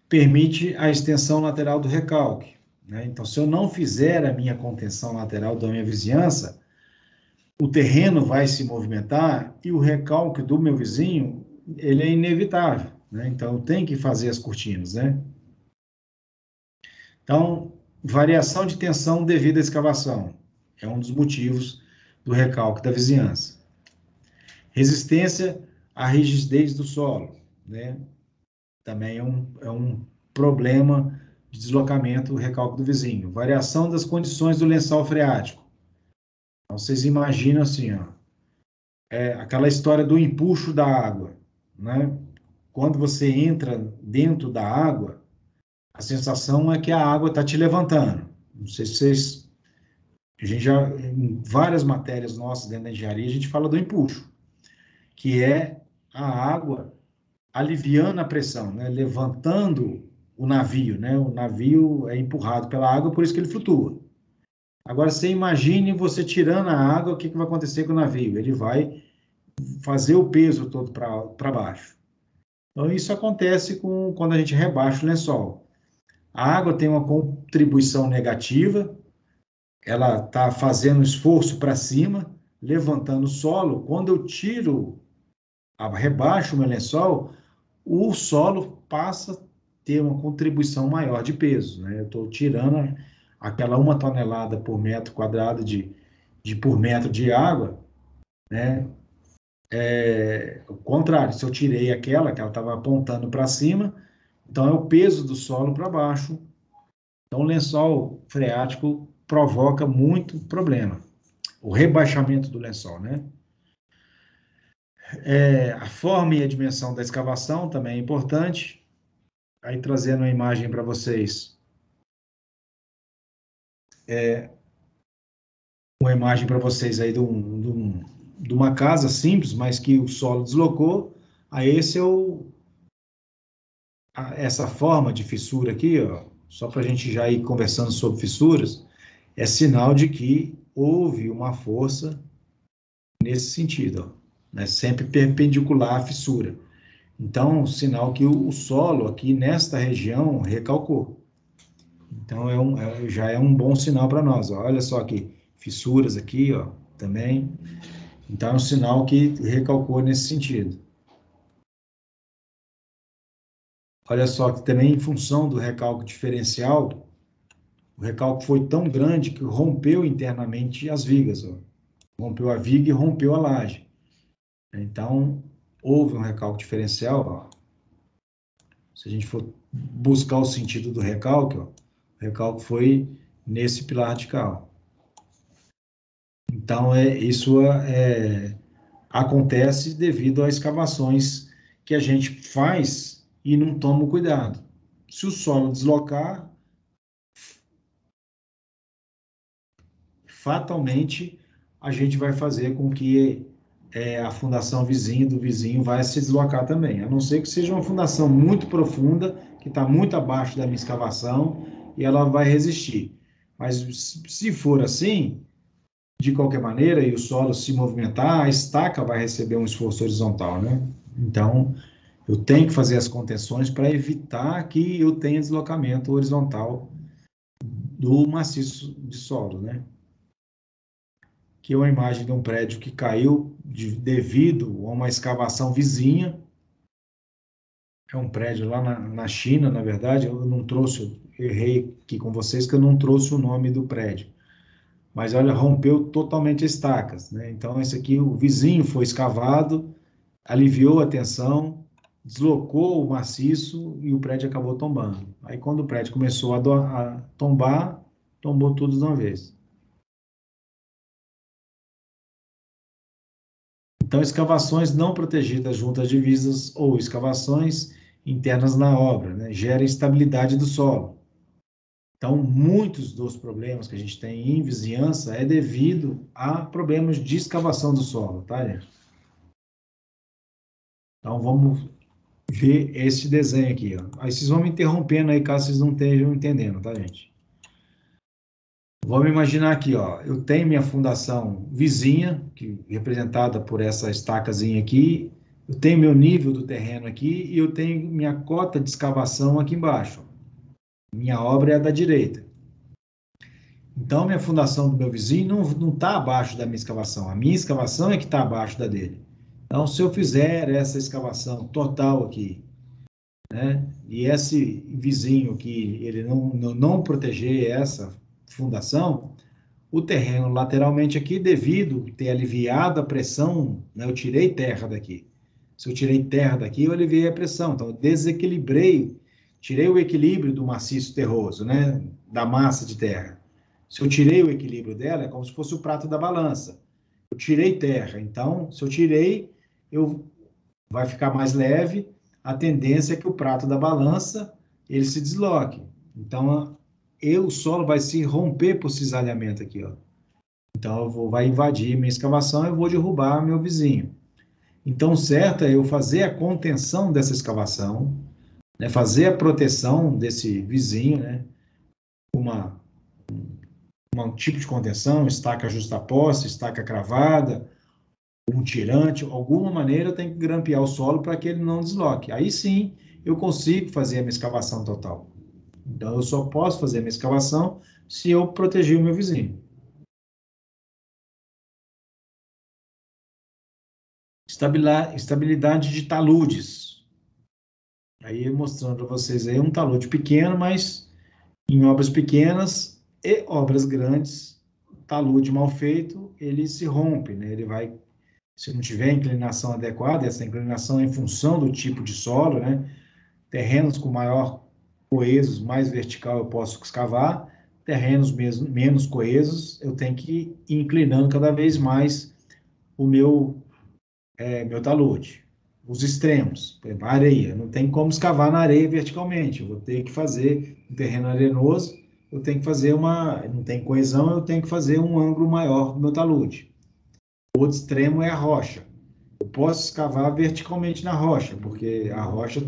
permite a extensão lateral do recalque, né? Então, se eu não fizer a minha contenção lateral da minha vizinhança, o terreno vai se movimentar e o recalque do meu vizinho, ele é inevitável, né? Então, eu tenho que fazer as cortinas, né? Então, variação de tensão devido à escavação é um dos motivos do recalque da vizinhança. Resistência à rigidez do solo, né? Também é um problema de deslocamento do recalque do vizinho. Variação das condições do lençol freático. Então, vocês imaginam assim, ó, aquela história do empuxo da água, né? Quando você entra dentro da água, a sensação é que a água está te levantando. Não sei se vocês... A gente já, em várias matérias nossas dentro da engenharia, a gente fala do empuxo, que é a água aliviando a pressão, né? Levantando o navio, né? O navio é empurrado pela água, por isso que ele flutua. Agora, você imagine você tirando a água, o que vai acontecer com o navio? Ele vai fazer o peso todo para baixo. Então, isso acontece quando a gente rebaixa o lençol. A água tem uma contribuição negativa, ela está fazendo esforço para cima, levantando o solo. Quando eu rebaixo o meu lençol, o solo passa a ter uma contribuição maior de peso, né? Eu estou tirando aquela 1 tonelada por metro quadrado por metro de água, né? O contrário, se eu tirei aquela que ela estava apontando para cima, então é o peso do solo para baixo. Então, o lençol freático provoca muito problema. O rebaixamento do lençol, né? A forma e a dimensão da escavação também é importante. Aí, trazendo uma imagem para vocês. Uma imagem para vocês aí de uma casa simples, mas que o solo deslocou. Aí, essa forma de fissura aqui, ó, só para a gente já ir conversando sobre fissuras, é sinal de que houve uma força nesse sentido, ó, né? Sempre perpendicular à fissura. Então, sinal que o solo aqui nesta região recalcou. Então, já é um bom sinal para nós, ó. Olha só aqui, fissuras aqui, ó, também. Então, é um sinal que recalcou nesse sentido. Olha só que também, em função do recalque diferencial, o recalque foi tão grande que rompeu internamente as vigas, ó. Rompeu a viga e rompeu a laje. Então, houve um recalque diferencial, ó. Se a gente for buscar o sentido do recalque, ó, o recalque foi nesse pilar radical. Então, isso acontece devido a escavações que a gente faz e não toma o cuidado. Se o solo deslocar, fatalmente a gente vai fazer com que a fundação vizinha do vizinho vai se deslocar também, a não ser que seja uma fundação muito profunda, que está muito abaixo da minha escavação, e ela vai resistir. Mas se for assim, de qualquer maneira, e o solo se movimentar, a estaca vai receber um esforço horizontal, né? Então, eu tenho que fazer as contenções para evitar que eu tenha deslocamento horizontal do maciço de solo, né? Que é uma imagem de um prédio que caiu devido a uma escavação vizinha. É um prédio lá na China, na verdade. Eu não trouxe, errei aqui com vocês que eu não trouxe o nome do prédio. Mas olha, rompeu totalmente as estacas, né? Então, esse aqui, o vizinho foi escavado, aliviou a tensão, deslocou o maciço e o prédio acabou tombando. Aí, quando o prédio começou a tombar, tombou tudo de uma vez. Então, escavações não protegidas junto às divisas ou escavações internas na obra, né, gera instabilidade do solo. Então, muitos dos problemas que a gente tem em vizinhança é devido a problemas de escavação do solo, tá, gente? Então, vamos ver esse desenho aqui, ó. Aí vocês vão me interrompendo aí, caso vocês não estejam entendendo, tá, gente? Vamos imaginar aqui, ó, eu tenho minha fundação vizinha, que representada por essa estacazinha aqui, eu tenho meu nível do terreno aqui e eu tenho minha cota de escavação aqui embaixo. Minha obra é a da direita. Então, minha fundação do meu vizinho não está abaixo da minha escavação. A minha escavação é que está abaixo da dele. Então, se eu fizer essa escavação total aqui, né, e esse vizinho que ele não proteger essa fundação, o terreno lateralmente aqui, devido ter aliviado a pressão, né, eu tirei terra daqui. Se eu tirei terra daqui, eu aliviei a pressão. Então, eu desequilibrei, tirei o equilíbrio do maciço terroso, né, da massa de terra. Se eu tirei o equilíbrio dela, é como se fosse o prato da balança. Eu tirei terra. Então, se eu tirei, vai ficar mais leve. A tendência é que o prato da balança ele se desloque. Então, o solo vai se romper por cisalhamento aqui, ó. Então, vai invadir minha escavação e eu vou derrubar meu vizinho. Então, certo é eu fazer a contenção dessa escavação, né, fazer a proteção desse vizinho, né, um tipo de contenção, estaca justaposta, estaca cravada, um tirante, alguma maneira eu tenho que grampear o solo para que ele não desloque. Aí sim, eu consigo fazer a minha escavação total. Então, eu só posso fazer a minha escavação se eu proteger o meu vizinho. Estabilidade de taludes. Aí, mostrando para vocês aí um talude pequeno, mas em obras pequenas e obras grandes, talude mal feito, ele se rompe, né? Ele vai, se não tiver inclinação adequada, essa inclinação é em função do tipo de solo, né? Terrenos com maior coesos, mais vertical eu posso escavar, terrenos menos coesos, eu tenho que ir inclinando cada vez mais o meu talude. Os extremos, por exemplo, a areia, não tem como escavar na areia verticalmente, eu vou ter que fazer um terreno arenoso, eu tenho que fazer não tem coesão, eu tenho que fazer um ângulo maior do meu talude. O outro extremo é a rocha. Eu posso escavar verticalmente na rocha, porque a rocha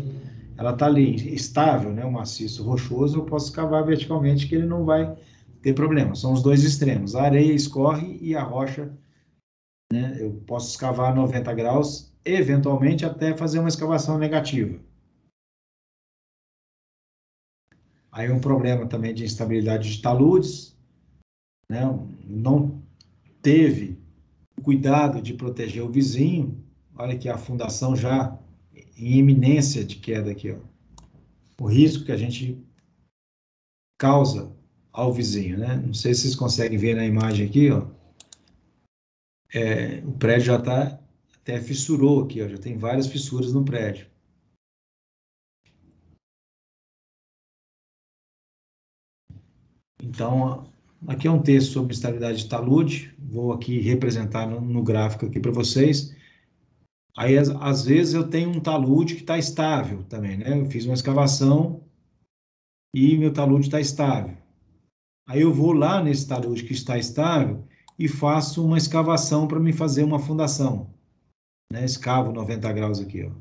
ela está ali estável, né? O maciço rochoso, eu posso escavar verticalmente que ele não vai ter problema. São os dois extremos. A areia escorre e a rocha, né? Eu posso escavar 90 graus, eventualmente até fazer uma escavação negativa. Aí um problema também de instabilidade de taludes, né? Não teve cuidado de proteger o vizinho. Olha aqui a fundação já em iminência de queda aqui, ó. O risco que a gente causa ao vizinho, né? Não sei se vocês conseguem ver na imagem aqui, ó. O prédio já está até fissurou aqui, ó, já tem várias fissuras no prédio. Então, aqui é um texto sobre estabilidade de talude, vou aqui representar no gráfico aqui para vocês. Aí, às vezes, eu tenho um talude que está estável também, né? Eu fiz uma escavação e meu talude está estável. Aí eu vou lá nesse talude que está estável e faço uma escavação para me fazer uma fundação, né? Escavo 90 graus aqui, ó.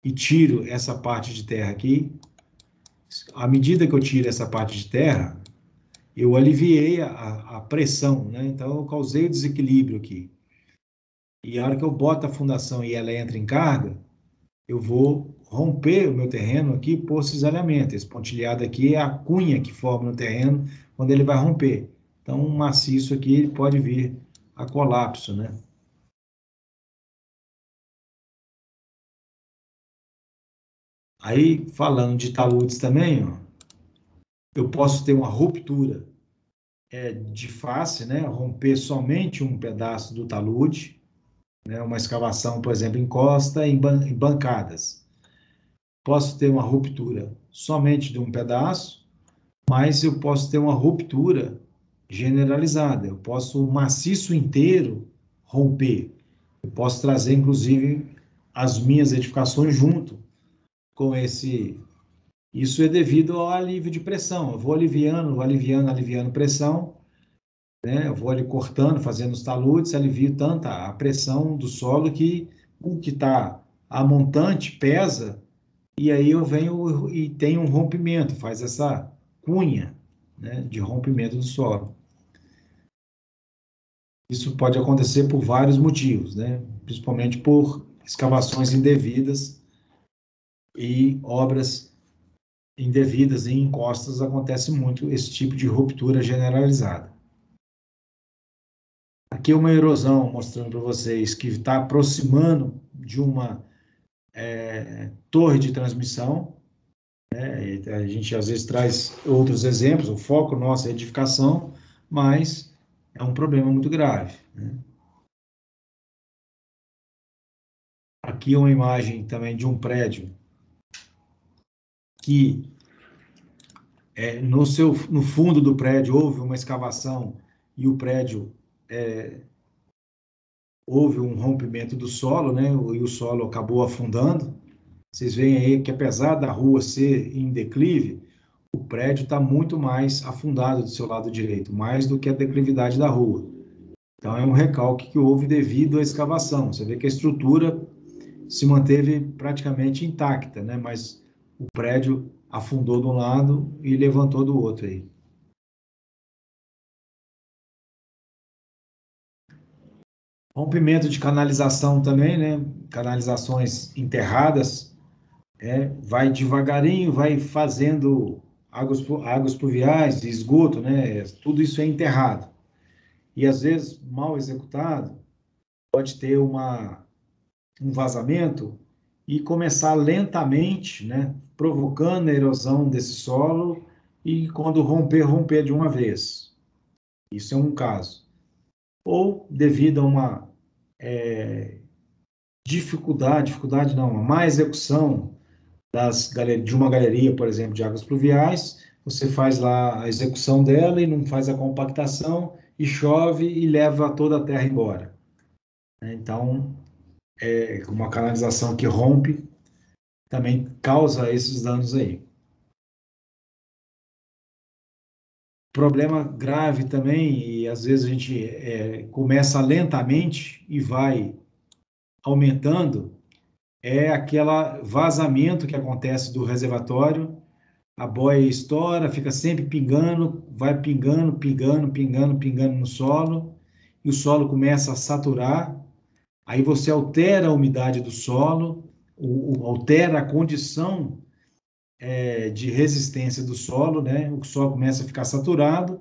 E tiro essa parte de terra aqui. À medida que eu tiro essa parte de terra, eu aliviei a pressão, né? Então eu causei desequilíbrio aqui. E a hora que eu boto a fundação e ela entra em carga, eu vou romper o meu terreno aqui por cisalhamento. Esse pontilhado aqui é a cunha que forma no terreno quando ele vai romper. Então, um maciço aqui ele pode vir a colapso, né? Aí, falando de taludes também, ó, eu posso ter uma ruptura de face, né? Romper somente um pedaço do talude, né? Uma escavação, por exemplo, encosta em bancadas. Posso ter uma ruptura somente de um pedaço, mas eu posso ter uma ruptura generalizada. Eu posso o maciço inteiro romper. Eu posso trazer, inclusive, as minhas edificações junto com esse. Isso é devido ao alívio de pressão. Eu vou aliviando, aliviando, aliviando pressão, né? Eu vou ali cortando, fazendo os taludes, alivio tanta a pressão do solo que o que está a montante pesa, e aí eu venho e tenho um rompimento, faz essa cunha, né, de rompimento do solo. Isso pode acontecer por vários motivos, né? Principalmente por escavações indevidas e obras indevidas em encostas, acontece muito esse tipo de ruptura generalizada. Aqui é uma erosão mostrando para vocês que está aproximando de uma torre de transmissão, né? A gente às vezes traz outros exemplos, o foco nosso é edificação, mas é um problema muito grave, né? Aqui é uma imagem também de um prédio que no fundo do prédio houve uma escavação e o prédio houve um rompimento do solo, né? E o solo acabou afundando. Vocês veem aí que apesar da rua ser em declive, o prédio está muito mais afundado do seu lado direito, mais do que a declividade da rua. Então é um recalque que houve devido à escavação. Você vê que a estrutura se manteve praticamente intacta, né? Mas o prédio afundou de um lado e levantou do outro aí. Rompimento de canalização também, né? Canalizações enterradas, vai devagarinho, vai fazendo águas pluviais, esgoto, né? Tudo isso é enterrado. E às vezes, mal executado, pode ter um vazamento e começar lentamente, né? Provocando a erosão desse solo e quando romper de uma vez. Isso é um caso. Ou devido a uma dificuldade não, uma má execução de uma galeria, por exemplo, de águas pluviais, você faz lá a execução dela e não faz a compactação, e chove e leva toda a terra embora. Então, uma canalização que rompe também causa esses danos aí. Problema grave também, e às vezes a gente começa lentamente e vai aumentando, é aquele vazamento que acontece do reservatório. A boia estoura, fica sempre pingando, vai pingando, pingando, pingando, pingando no solo, e o solo começa a saturar, aí você altera a umidade do solo, altera a condição de resistência do solo, né? O solo começa a ficar saturado,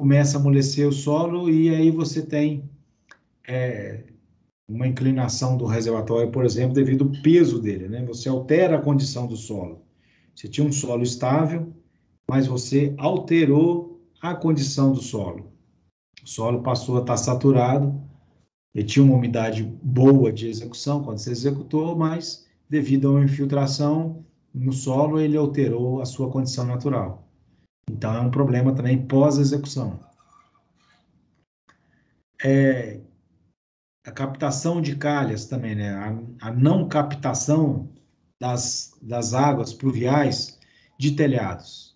começa a amolecer o solo, e aí você tem uma inclinação do reservatório, por exemplo, devido ao peso dele, né? Você altera a condição do solo. Você tinha um solo estável, mas você alterou a condição do solo. O solo passou a estar saturado, ele tinha uma umidade boa de execução quando você executou, mas devido a uma infiltração no solo, ele alterou a sua condição natural. Então, é um problema também pós-execução. A captação de calhas também, né? A não captação das águas pluviais de telhados.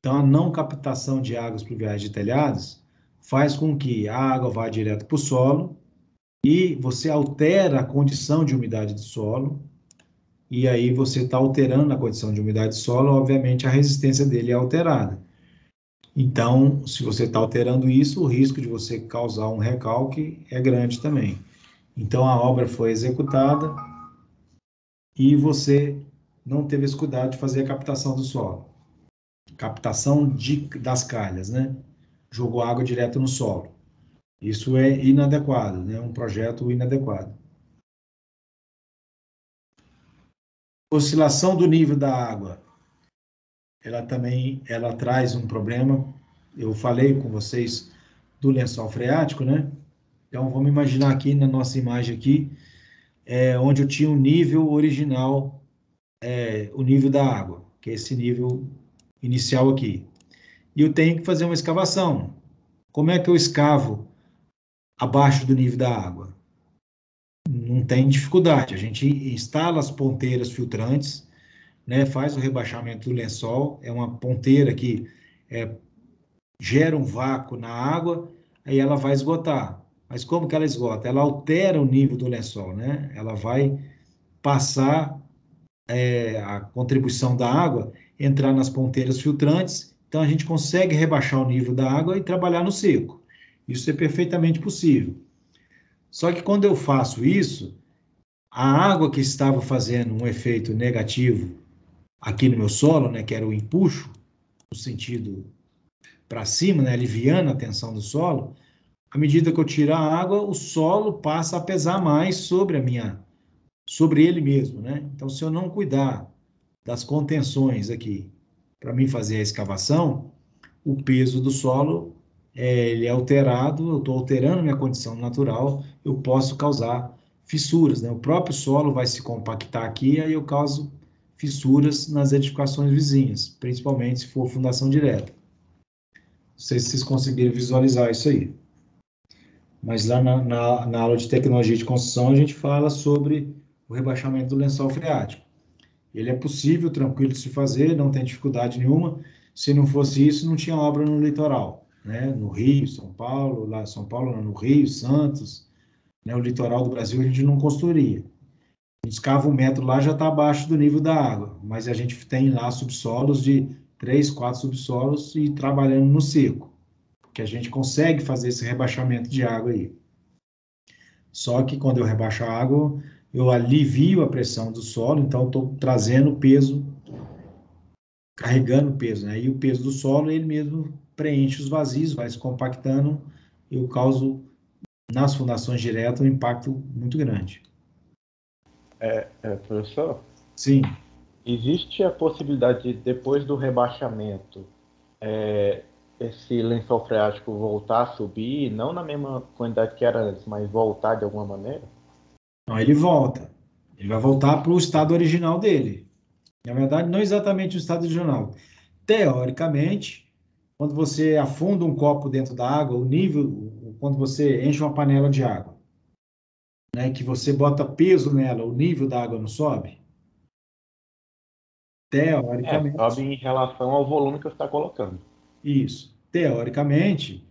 Então, a não captação de águas pluviais de telhados faz com que a água vá direto para o solo e você altera a condição de umidade do solo, e aí você está alterando a condição de umidade do solo, obviamente a resistência dele é alterada. Então, se você está alterando isso, o risco de você causar um recalque é grande também. Então, a obra foi executada e você não teve esse cuidado de fazer a captação do solo. Captação das calhas, né? Jogou água direto no solo. Isso é inadequado, né? Um projeto inadequado. Oscilação do nível da água. Ela traz um problema. Eu falei com vocês do lençol freático, né? Então, vamos imaginar aqui na nossa imagem aqui, onde eu tinha o nível original, o nível da água, que é esse nível inicial aqui. E eu tenho que fazer uma escavação. Como é que eu escavo abaixo do nível da água? Não tem dificuldade. A gente instala as ponteiras filtrantes, né, faz o rebaixamento do lençol, é uma ponteira que gera um vácuo na água, aí ela vai esgotar. Mas como que ela esgota? Ela altera o nível do lençol, né? Ela vai passar a contribuição da água, entrar nas ponteiras filtrantes, então a gente consegue rebaixar o nível da água e trabalhar no seco. Isso é perfeitamente possível. Só que quando eu faço isso, a água que estava fazendo um efeito negativo aqui no meu solo, né, que era o empuxo, no sentido para cima, né, aliviando a tensão do solo, à medida que eu tiro a água, o solo passa a pesar mais sobre ele mesmo, né? Então, se eu não cuidar das contenções aqui para mim fazer a escavação, o peso do solo ele é alterado, eu estou alterando minha condição natural, eu posso causar fissuras, né? O próprio solo vai se compactar aqui, aí eu causo fissuras nas edificações vizinhas, principalmente se for fundação direta. Não sei se vocês conseguiram visualizar isso aí. Mas lá na aula de tecnologia de construção, a gente fala sobre o rebaixamento do lençol freático. Ele é possível, tranquilo de se fazer, não tem dificuldade nenhuma. Se não fosse isso, não tinha obra no litoral, né? No Rio, São Paulo, lá São Paulo, não, no Rio, Santos, né? O litoral do Brasil a gente não construiria. A gente escava 1 metro lá, já está abaixo do nível da água, mas a gente tem lá subsolos de 3, 4 subsolos e trabalhando no seco, que a gente consegue fazer esse rebaixamento de água aí. Só que quando eu rebaixo a água, eu alivio a pressão do solo, então estou trazendo peso, carregando peso, né? E o peso do solo, ele mesmo preenche os vazios, vai se compactando, e eu causo, nas fundações diretas, um impacto muito grande. Professor, Sim. existe a possibilidade de, depois do rebaixamento, esse lençol freático voltar a subir, não na mesma quantidade que era antes, mas voltar de alguma maneira? Então, ele volta. Ele vai voltar para o estado original dele. Na verdade, não exatamente o estado original. Teoricamente, quando você afunda um copo dentro da água, o nível, quando você enche uma panela de água, né, que você bota peso nela, o nível da água não sobe? Sobe Teoricamente, em relação ao volume que você está colocando. isso. Teoricamente,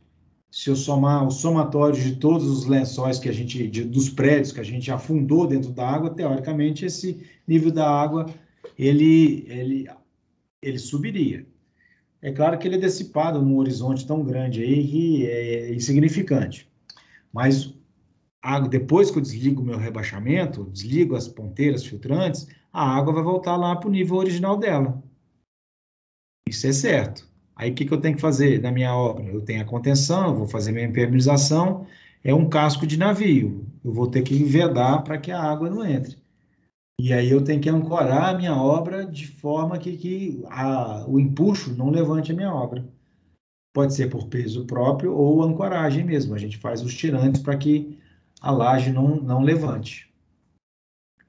se eu somar o somatório de todos os lençóis que a gente, dos prédios que a gente afundou dentro da água, teoricamente, esse nível da água, ele subiria. É claro que ele é dissipado num horizonte tão grande aí que é insignificante. Mas depois que eu desligo o meu rebaixamento, desligo as ponteiras filtrantes, a água vai voltar lá para o nível original dela. Isso é certo. Aí o que eu tenho que fazer na minha obra? Eu tenho a contenção, eu vou fazer minha impermeabilização, é um casco de navio. Eu vou ter que vedar para que a água não entre. E aí eu tenho que ancorar a minha obra de forma que o empuxo não levante a minha obra. Pode ser por peso próprio ou ancoragem mesmo. A gente faz os tirantes para que a laje não levante.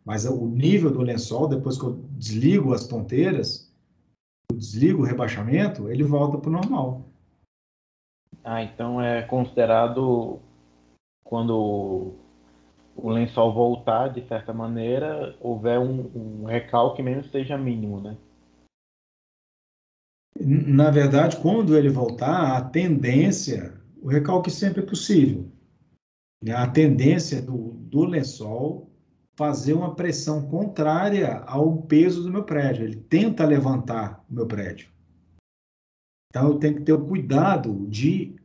Mas o nível do lençol, depois que eu desligo as ponteiras, eu desligo o rebaixamento, ele volta para o normal. Então é considerado quando o lençol voltar, de certa maneira, houver um recalque mesmo que seja mínimo, né? Na verdade, quando ele voltar, a tendência, o recalque sempre é possível, né? A tendência do lençol fazer uma pressão contrária ao peso do meu prédio. Ele tenta levantar o meu prédio. Então, eu tenho que ter o cuidado de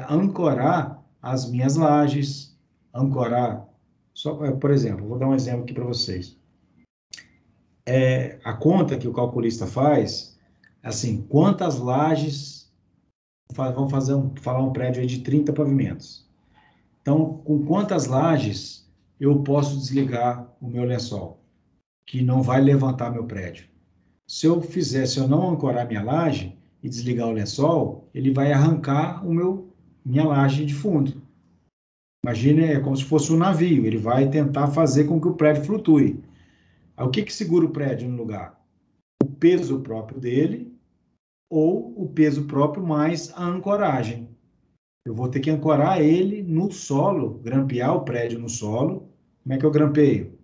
ancorar as minhas lajes, ancorar. Por exemplo, vou dar um exemplo aqui para vocês. A conta que o calculista faz, assim, quantas lajes vão falar um prédio aí de 30 pavimentos. Então, com quantas lajes eu posso desligar o meu lençol, que não vai levantar meu prédio? Se eu não ancorar minha laje e desligar o lençol, ele vai arrancar minha laje de fundo. Imagine, é como se fosse um navio, ele vai tentar fazer com que o prédio flutue. Aí, o que segura o prédio no lugar? O peso próprio dele ou o peso próprio mais a ancoragem. Eu vou ter que ancorar ele no solo, grampear o prédio no solo. Como é que eu grampeio?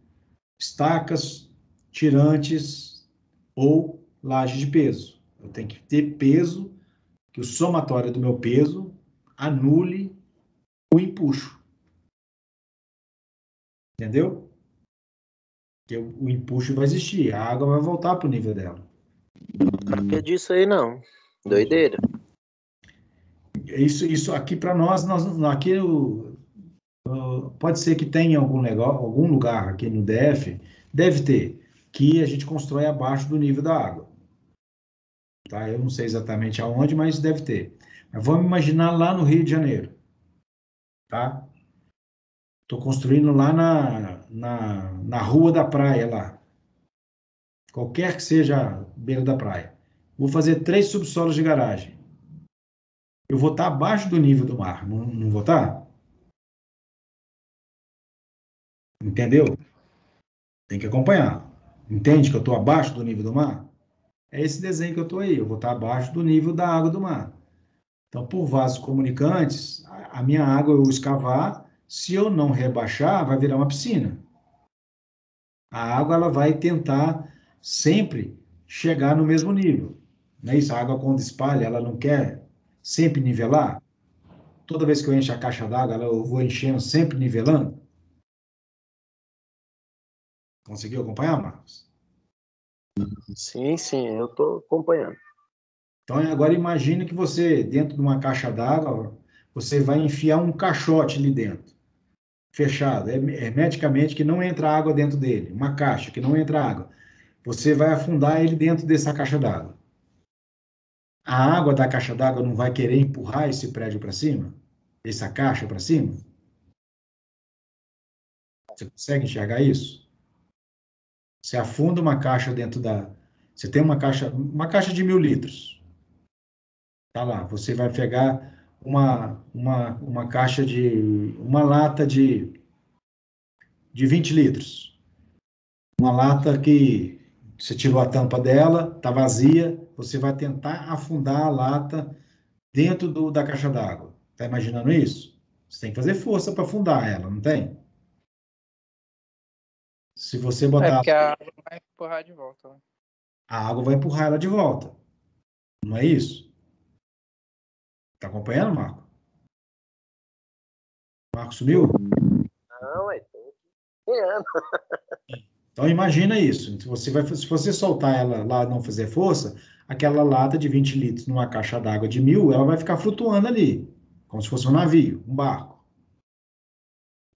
Estacas, tirantes ou laje de peso. Eu tenho que ter peso, que o somatório do meu peso anule o empuxo. Entendeu? Porque o empuxo vai existir, a água vai voltar para o nível dela. Não sabia disso aí, não. Doideira. Isso aqui para nós aqui pode ser que tenha algum lugar aqui no DF, deve ter, que a gente constrói abaixo do nível da água. Tá? Eu não sei exatamente aonde, mas deve ter. Mas vamos imaginar lá no Rio de Janeiro. Tá? Estou construindo lá na rua da praia, lá. Qualquer que seja a beira da praia. Vou fazer 3 subsolos de garagem. Eu vou estar abaixo do nível do mar, não vou estar? Entendeu? Tem que acompanhar. Entende que eu estou abaixo do nível do mar? É esse desenho que eu estou aí. Eu vou estar abaixo do nível da água do mar. Então, por vasos comunicantes, a minha água eu escavar, se eu não rebaixar, vai virar uma piscina. A água ela vai tentar sempre chegar no mesmo nível. Não é isso? A água, quando espalha, ela não quer sempre nivelar. Toda vez que eu encho a caixa d'água, eu vou enchendo, sempre nivelando. Conseguiu acompanhar, Marcos? Sim, eu estou acompanhando. Então, agora imagine que você, dentro de uma caixa d'água, você vai enfiar um caixote ali dentro, fechado, hermeticamente, que não entra água dentro dele, uma caixa que não entra água. Você vai afundar ele dentro dessa caixa d'água. A água da caixa d'água não vai querer empurrar esse prédio para cima? Essa caixa para cima? Você consegue enxergar isso? Você afunda uma caixa dentro da... Você tem uma caixa de 1.000 litros. Tá lá, você vai pegar uma caixa uma lata de 20 litros. Uma lata que você tirou a tampa dela, tá vazia, você vai tentar afundar a lata dentro da caixa d'água. Tá imaginando isso? Você tem que fazer força para afundar ela, não tem? Se você botar... porque a água vai empurrar de volta, né? A água vai empurrar ela de volta. Não é isso? Tá acompanhando, Marco? Marco sumiu? Não, estou acompanhando. Então imagina isso. Se você soltar ela lá e não fazer força, aquela lata de 20 litros numa caixa d'água de 1.000, ela vai ficar flutuando ali, como se fosse um navio, um barco.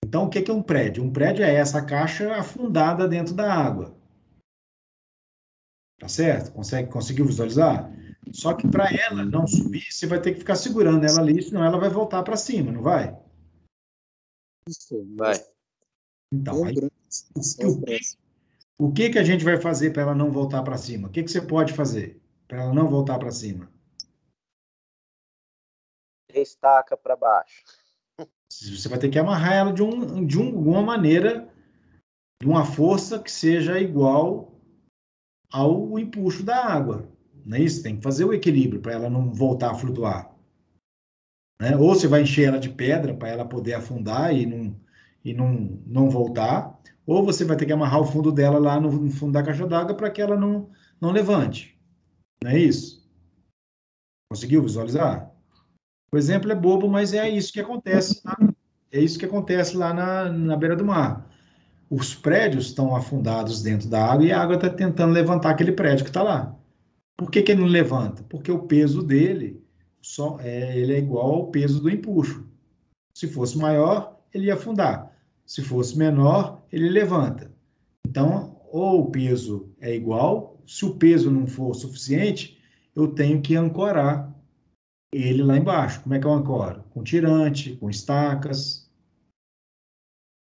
Então o que é um prédio? Um prédio é essa caixa afundada dentro da água. Tá certo? Conseguiu visualizar? Só que para ela não subir, você vai ter que ficar segurando ela ali, senão ela vai voltar para cima, não vai? Vai. Então, aí, o que a gente vai fazer para ela não voltar para cima? O que você pode fazer para ela não voltar para cima? Estaca para baixo. Você vai ter que amarrar ela de alguma maneira, de uma força que seja igual ao empuxo da água. Não é isso? Tem que fazer o equilíbrio para ela não voltar a flutuar. Né? Ou você vai encher ela de pedra para ela poder afundar e não voltar, ou você vai ter que amarrar o fundo dela lá no fundo da caixa d'água para que ela não levante. Não é isso? Conseguiu visualizar? O exemplo é bobo, mas é isso que acontece, é isso que acontece lá na beira do mar. Os prédios estão afundados dentro da água e a água está tentando levantar aquele prédio que está lá. Por que ele não levanta? Porque o peso dele ele é igual ao peso do empuxo. Se fosse maior, ele ia afundar. Se fosse menor, ele levanta. Então, ou o peso é igual, se o peso não for suficiente, eu tenho que ancorar ele lá embaixo. Como é que eu ancoro? Com tirante, com estacas.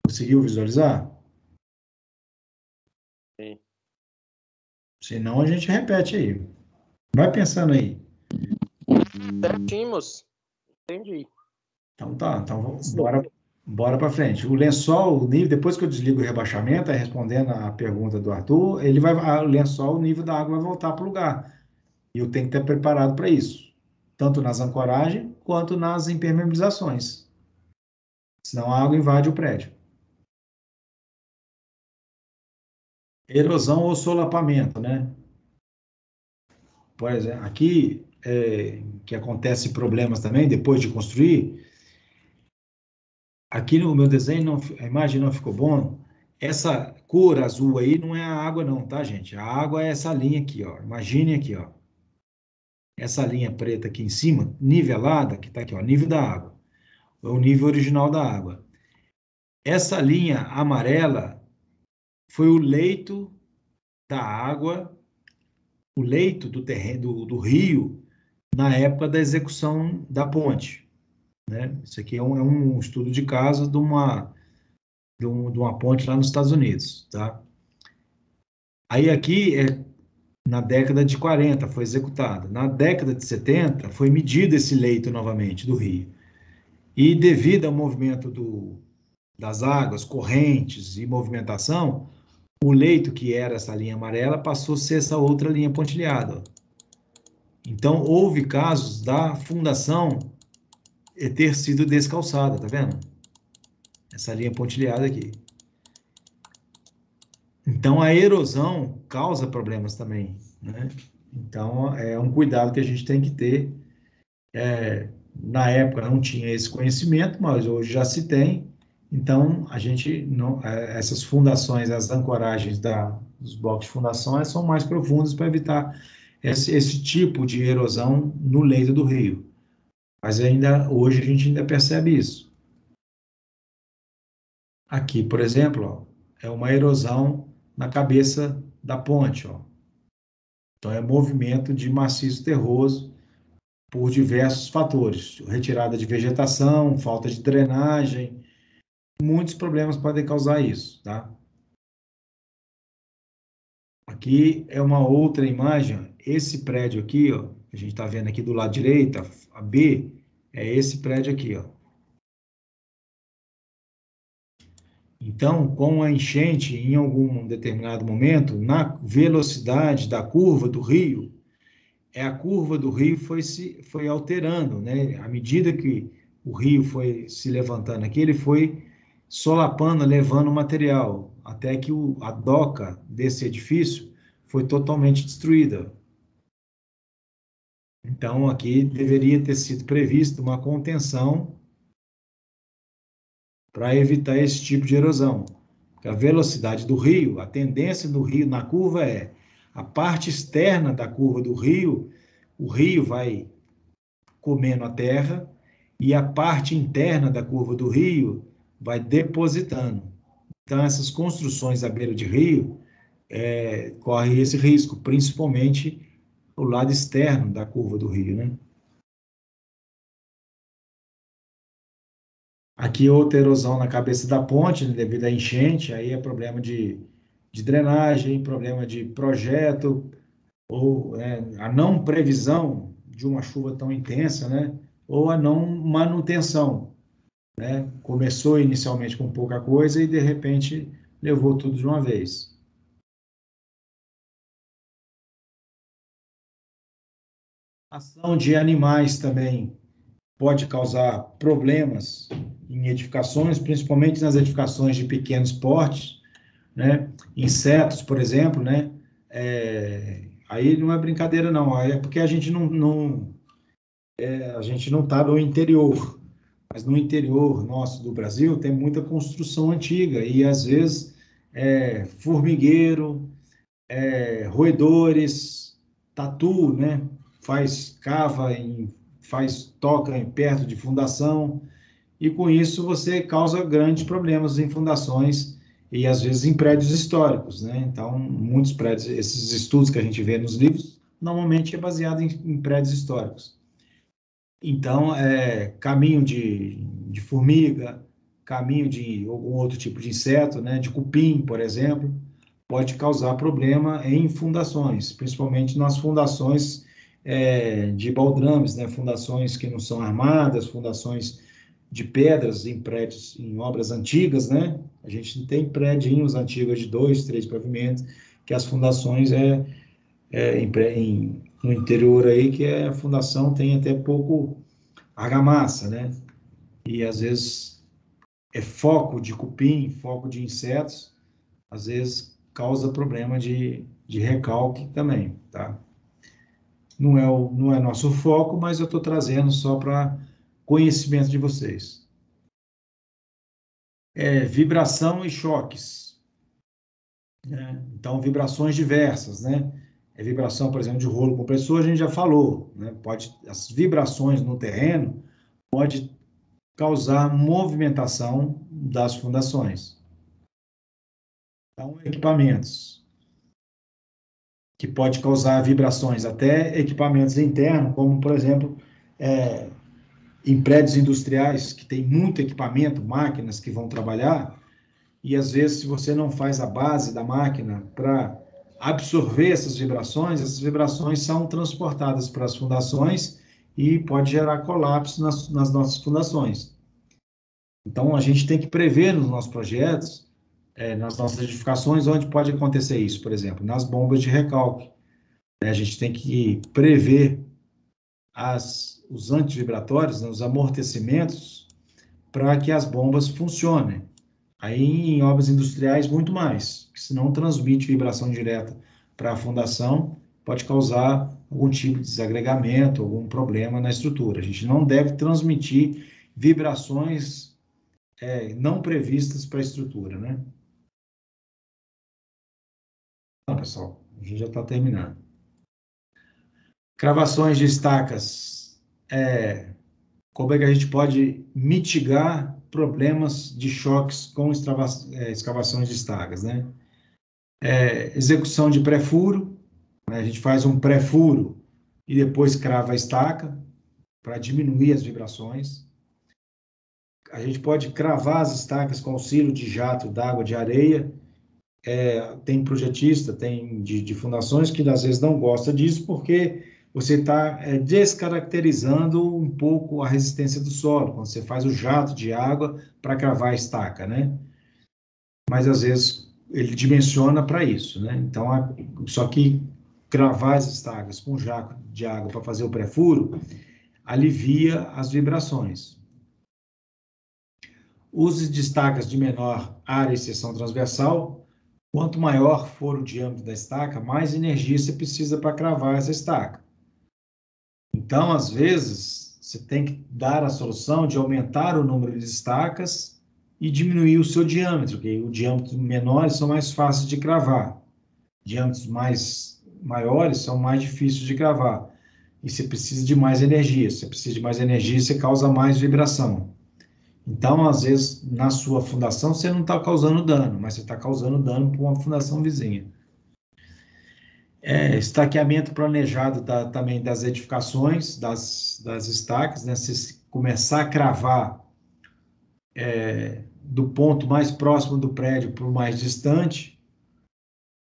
Conseguiu visualizar? Sim. Senão a gente repete aí. Vai pensando aí. Certinhos. Entendi. Então tá, então bora para frente. O lençol, o nível, depois que eu desligo o rebaixamento, respondendo a pergunta do Arthur, o lençol, o nível da água vai voltar para o lugar. E eu tenho que estar preparado para isso, tanto nas ancoragens quanto nas impermeabilizações. Senão a água invade o prédio. Erosão ou solapamento, né? Por exemplo, aqui que acontece problemas também depois de construir. Aqui no meu desenho, a imagem não ficou bom. Essa cor azul aí não é a água não, tá, gente? A água é essa linha aqui, ó. Imagine aqui, ó. Essa linha preta aqui em cima, nivelada, que tá aqui, ó, nível da água. É o nível original da água. Essa linha amarela foi o leito da água, o leito do terreno, do rio, na época da execução da ponte, né? Isso aqui é um estudo de caso de uma ponte lá nos Estados Unidos, tá? Aí aqui na década de 40 foi executada. Na década de 70 foi medido esse leito novamente do rio. E devido ao movimento das águas, correntes e movimentação, o leito que era essa linha amarela passou a ser essa outra linha pontilhada. Então houve casos da fundação ter sido descalçada, tá vendo? Essa linha pontilhada aqui. Então, a erosão causa problemas também, né? Então, é um cuidado que a gente tem que ter. Na época não tinha esse conhecimento, mas hoje já se tem. Então, a gente não, essas fundações, as ancoragens dos blocos de fundação, elas são mais profundas para evitar esse tipo de erosão no leito do rio. Mas hoje a gente ainda percebe isso. Aqui, por exemplo, ó, é uma erosão na cabeça da ponte, ó. Então, é movimento de maciço terroso por diversos fatores. Retirada de vegetação, falta de drenagem, muitos problemas podem causar isso, tá? Aqui é uma outra imagem. Esse prédio aqui, ó, a gente está vendo aqui do lado direito, a B, é esse prédio aqui, ó. Então, com a enchente, em algum determinado momento, na velocidade da curva do rio, a curva do rio foi alterando, né? À medida que o rio foi se levantando aqui, ele foi solapando, levando o material, até que a doca desse edifício foi totalmente destruída. Então, aqui deveria ter sido prevista uma contenção para evitar esse tipo de erosão. Porque a velocidade do rio, a tendência do rio na curva é a parte externa da curva do rio, o rio vai comendo a terra e a parte interna da curva do rio vai depositando. Então, essas construções à beira de rio correm esse risco, principalmente o lado externo da curva do rio, né? Aqui outra erosão na cabeça da ponte, né, devido à enchente, aí é problema de drenagem, problema de projeto, ou a não previsão de uma chuva tão intensa, né? Ou a não manutenção, né? Começou inicialmente com pouca coisa e, de repente, levou tudo de uma vez. Ação de animais também pode causar problemas em edificações, principalmente nas edificações de pequenos portes, né? Insetos, por exemplo, né? Aí não é brincadeira, não. É porque a gente a gente não está no interior, mas no interior nosso do Brasil tem muita construção antiga e, às vezes, formigueiro, roedores, tatu, né? Toca perto de fundação, e com isso você causa grandes problemas em fundações e às vezes em prédios históricos, né? Então, muitos prédios, esses estudos que a gente vê nos livros, normalmente é baseado em prédios históricos. Então, caminho de formiga, caminho de algum outro tipo de inseto, né? De cupim, por exemplo, pode causar problema em fundações, principalmente nas fundações de baldrames, né? Fundações que não são armadas, fundações de pedras em prédios, em obras antigas, né? A gente tem prédios antigos de 2, 3 pavimentos, que as fundações no interior aí, que a fundação tem até pouco argamassa, né? E às vezes foco de cupim, foco de insetos, às vezes causa problema de recalque também, tá? Não é nosso foco, mas eu estou trazendo só para conhecimento de vocês. Vibração e choques, né? Então, vibrações diversas, né? Vibração, por exemplo, de rolo compressor, a gente já falou, né? As vibrações no terreno pode causar movimentação das fundações. Então, equipamentos que pode causar vibrações, até equipamentos internos, como, por exemplo, em prédios industriais que tem muito equipamento, máquinas que vão trabalhar, e às vezes se você não faz a base da máquina para absorver essas vibrações são transportadas para as fundações e pode gerar colapso nas nossas fundações. Então a gente tem que prever nos nossos projetos, nas nossas edificações, onde pode acontecer isso, por exemplo, nas bombas de recalque. A gente tem que prever os antivibratórios, né, os amortecimentos, para que as bombas funcionem. Aí, em obras industriais, muito mais, porque senão transmite vibração direta para a fundação, pode causar algum tipo de desagregamento, algum problema na estrutura. A gente não deve transmitir vibrações não previstas para a estrutura, né? Então, pessoal, a gente já está terminando. Cravações de estacas. Como é que a gente pode mitigar problemas de choques com escavações de estacas, né? Execução de pré-furo, né? A gente faz um pré-furo e depois crava a estaca para diminuir as vibrações. A gente pode cravar as estacas com auxílio de jato d'água de areia. Tem projetista, tem de fundações que às vezes não gosta disso porque você está descaracterizando um pouco a resistência do solo, quando você faz o jato de água para cravar a estaca, né? Mas, às vezes, ele dimensiona para isso, né? Então, só que cravar as estacas com jato de água para fazer o pré-furo alivia as vibrações. Use de estacas de menor área e seção transversal. Quanto maior for o diâmetro da estaca, mais energia você precisa para cravar essa estaca. Então, às vezes, você tem que dar a solução de aumentar o número de estacas e diminuir o seu diâmetro, porque o diâmetro menores são mais fáceis de cravar. Diâmetros maiores são mais difíceis de cravar. E você precisa de mais energia. Se você precisa de mais energia, você causa mais vibração. Então, às vezes, na sua fundação, você não está causando dano, mas você está causando dano para uma fundação vizinha. Estaqueamento planejado também das edificações, das estacas, né? Se começar a cravar do ponto mais próximo do prédio para o mais distante,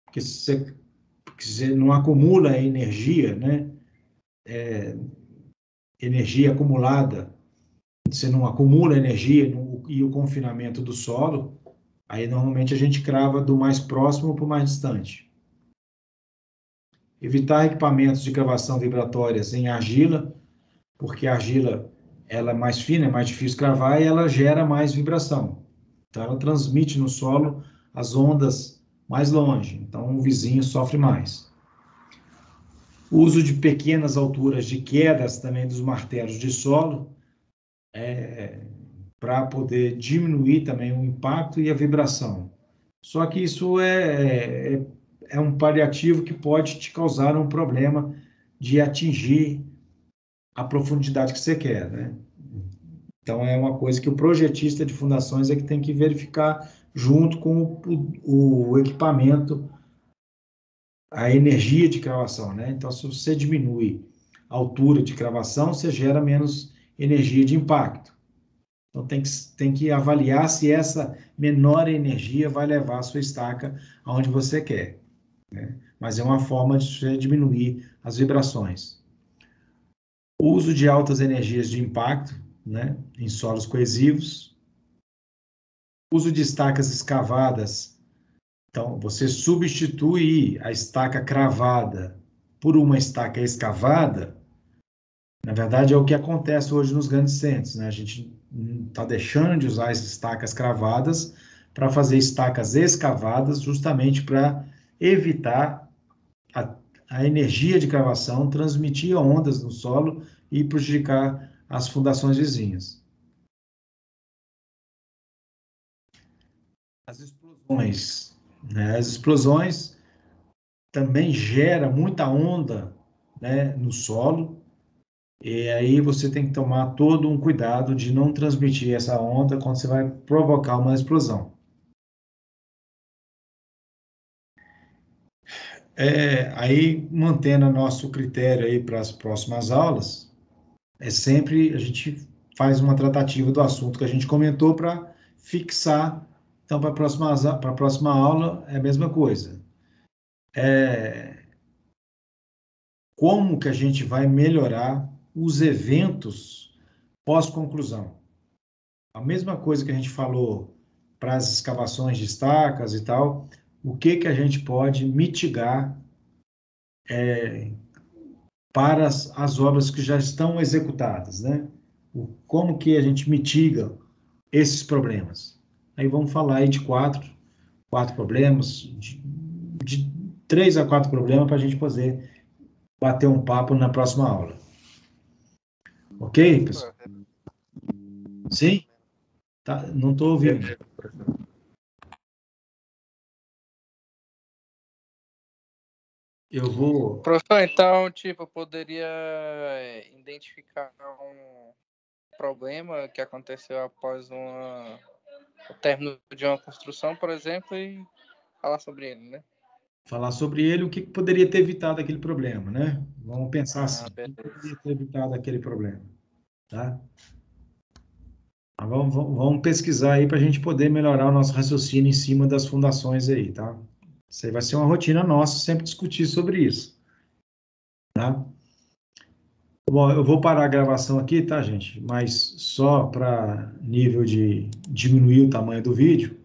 porque você não acumula energia, né? Energia acumulada, você não acumula energia e o confinamento do solo, aí normalmente a gente crava do mais próximo para o mais distante. Evitar equipamentos de cravação vibratórias em argila, porque a argila ela é mais fina, é mais difícil cravar e ela gera mais vibração. Então, ela transmite no solo as ondas mais longe. Então, o vizinho sofre mais. O uso de pequenas alturas de quedas também dos martelos de solo, para poder diminuir também o impacto e a vibração. Só que isso é um paliativo que pode te causar um problema de atingir a profundidade que você quer, né? Então, é uma coisa que o projetista de fundações é que tem que verificar junto com o equipamento, a energia de cravação, né? Então, se você diminui a altura de cravação, você gera menos energia de impacto. Então, tem que avaliar se essa menor energia vai levar a sua estaca aonde você quer, né? Mas é uma forma de você diminuir as vibrações. O uso de altas energias de impacto, né, em solos coesivos. Uso de estacas escavadas. Então, você substituir a estaca cravada por uma estaca escavada, na verdade, é o que acontece hoje nos grandes centros, né? A gente está deixando de usar as estacas cravadas para fazer estacas escavadas, justamente para evitar a energia de cravação transmitir ondas no solo e prejudicar as fundações vizinhas. As explosões, né? As explosões também geram muita onda, né, no solo, e aí você tem que tomar todo um cuidado de não transmitir essa onda quando você vai provocar uma explosão. Aí, mantendo o nosso critério aí para as próximas aulas, sempre a gente faz uma tratativa do assunto que a gente comentou para fixar. Então, para a próxima aula, é a mesma coisa. Como que a gente vai melhorar os eventos pós-conclusão? A mesma coisa que a gente falou para as escavações de estacas e tal, o que que a gente pode mitigar para as obras que já estão executadas, né? Como que a gente mitiga esses problemas? Aí vamos falar aí de quatro problemas, de 3 a 4 problemas para a gente poder bater um papo na próxima aula. Ok, pessoal? Sim? Tá, não estou ouvindo. Eu vou... Professor, então, tipo, eu poderia identificar um problema que aconteceu após o término de uma construção, por exemplo, e falar sobre ele, né? Falar sobre ele, o que poderia ter evitado aquele problema, né? Vamos pensar assim, o que beleza. poderia ter evitado aquele problema, tá? Vamos pesquisar aí para a gente poder melhorar o nosso raciocínio em cima das fundações aí, tá? Isso aí vai ser uma rotina nossa, sempre discutir sobre isso, tá? Bom, eu vou parar a gravação aqui, tá, gente? Mas só para nível de diminuir o tamanho do vídeo,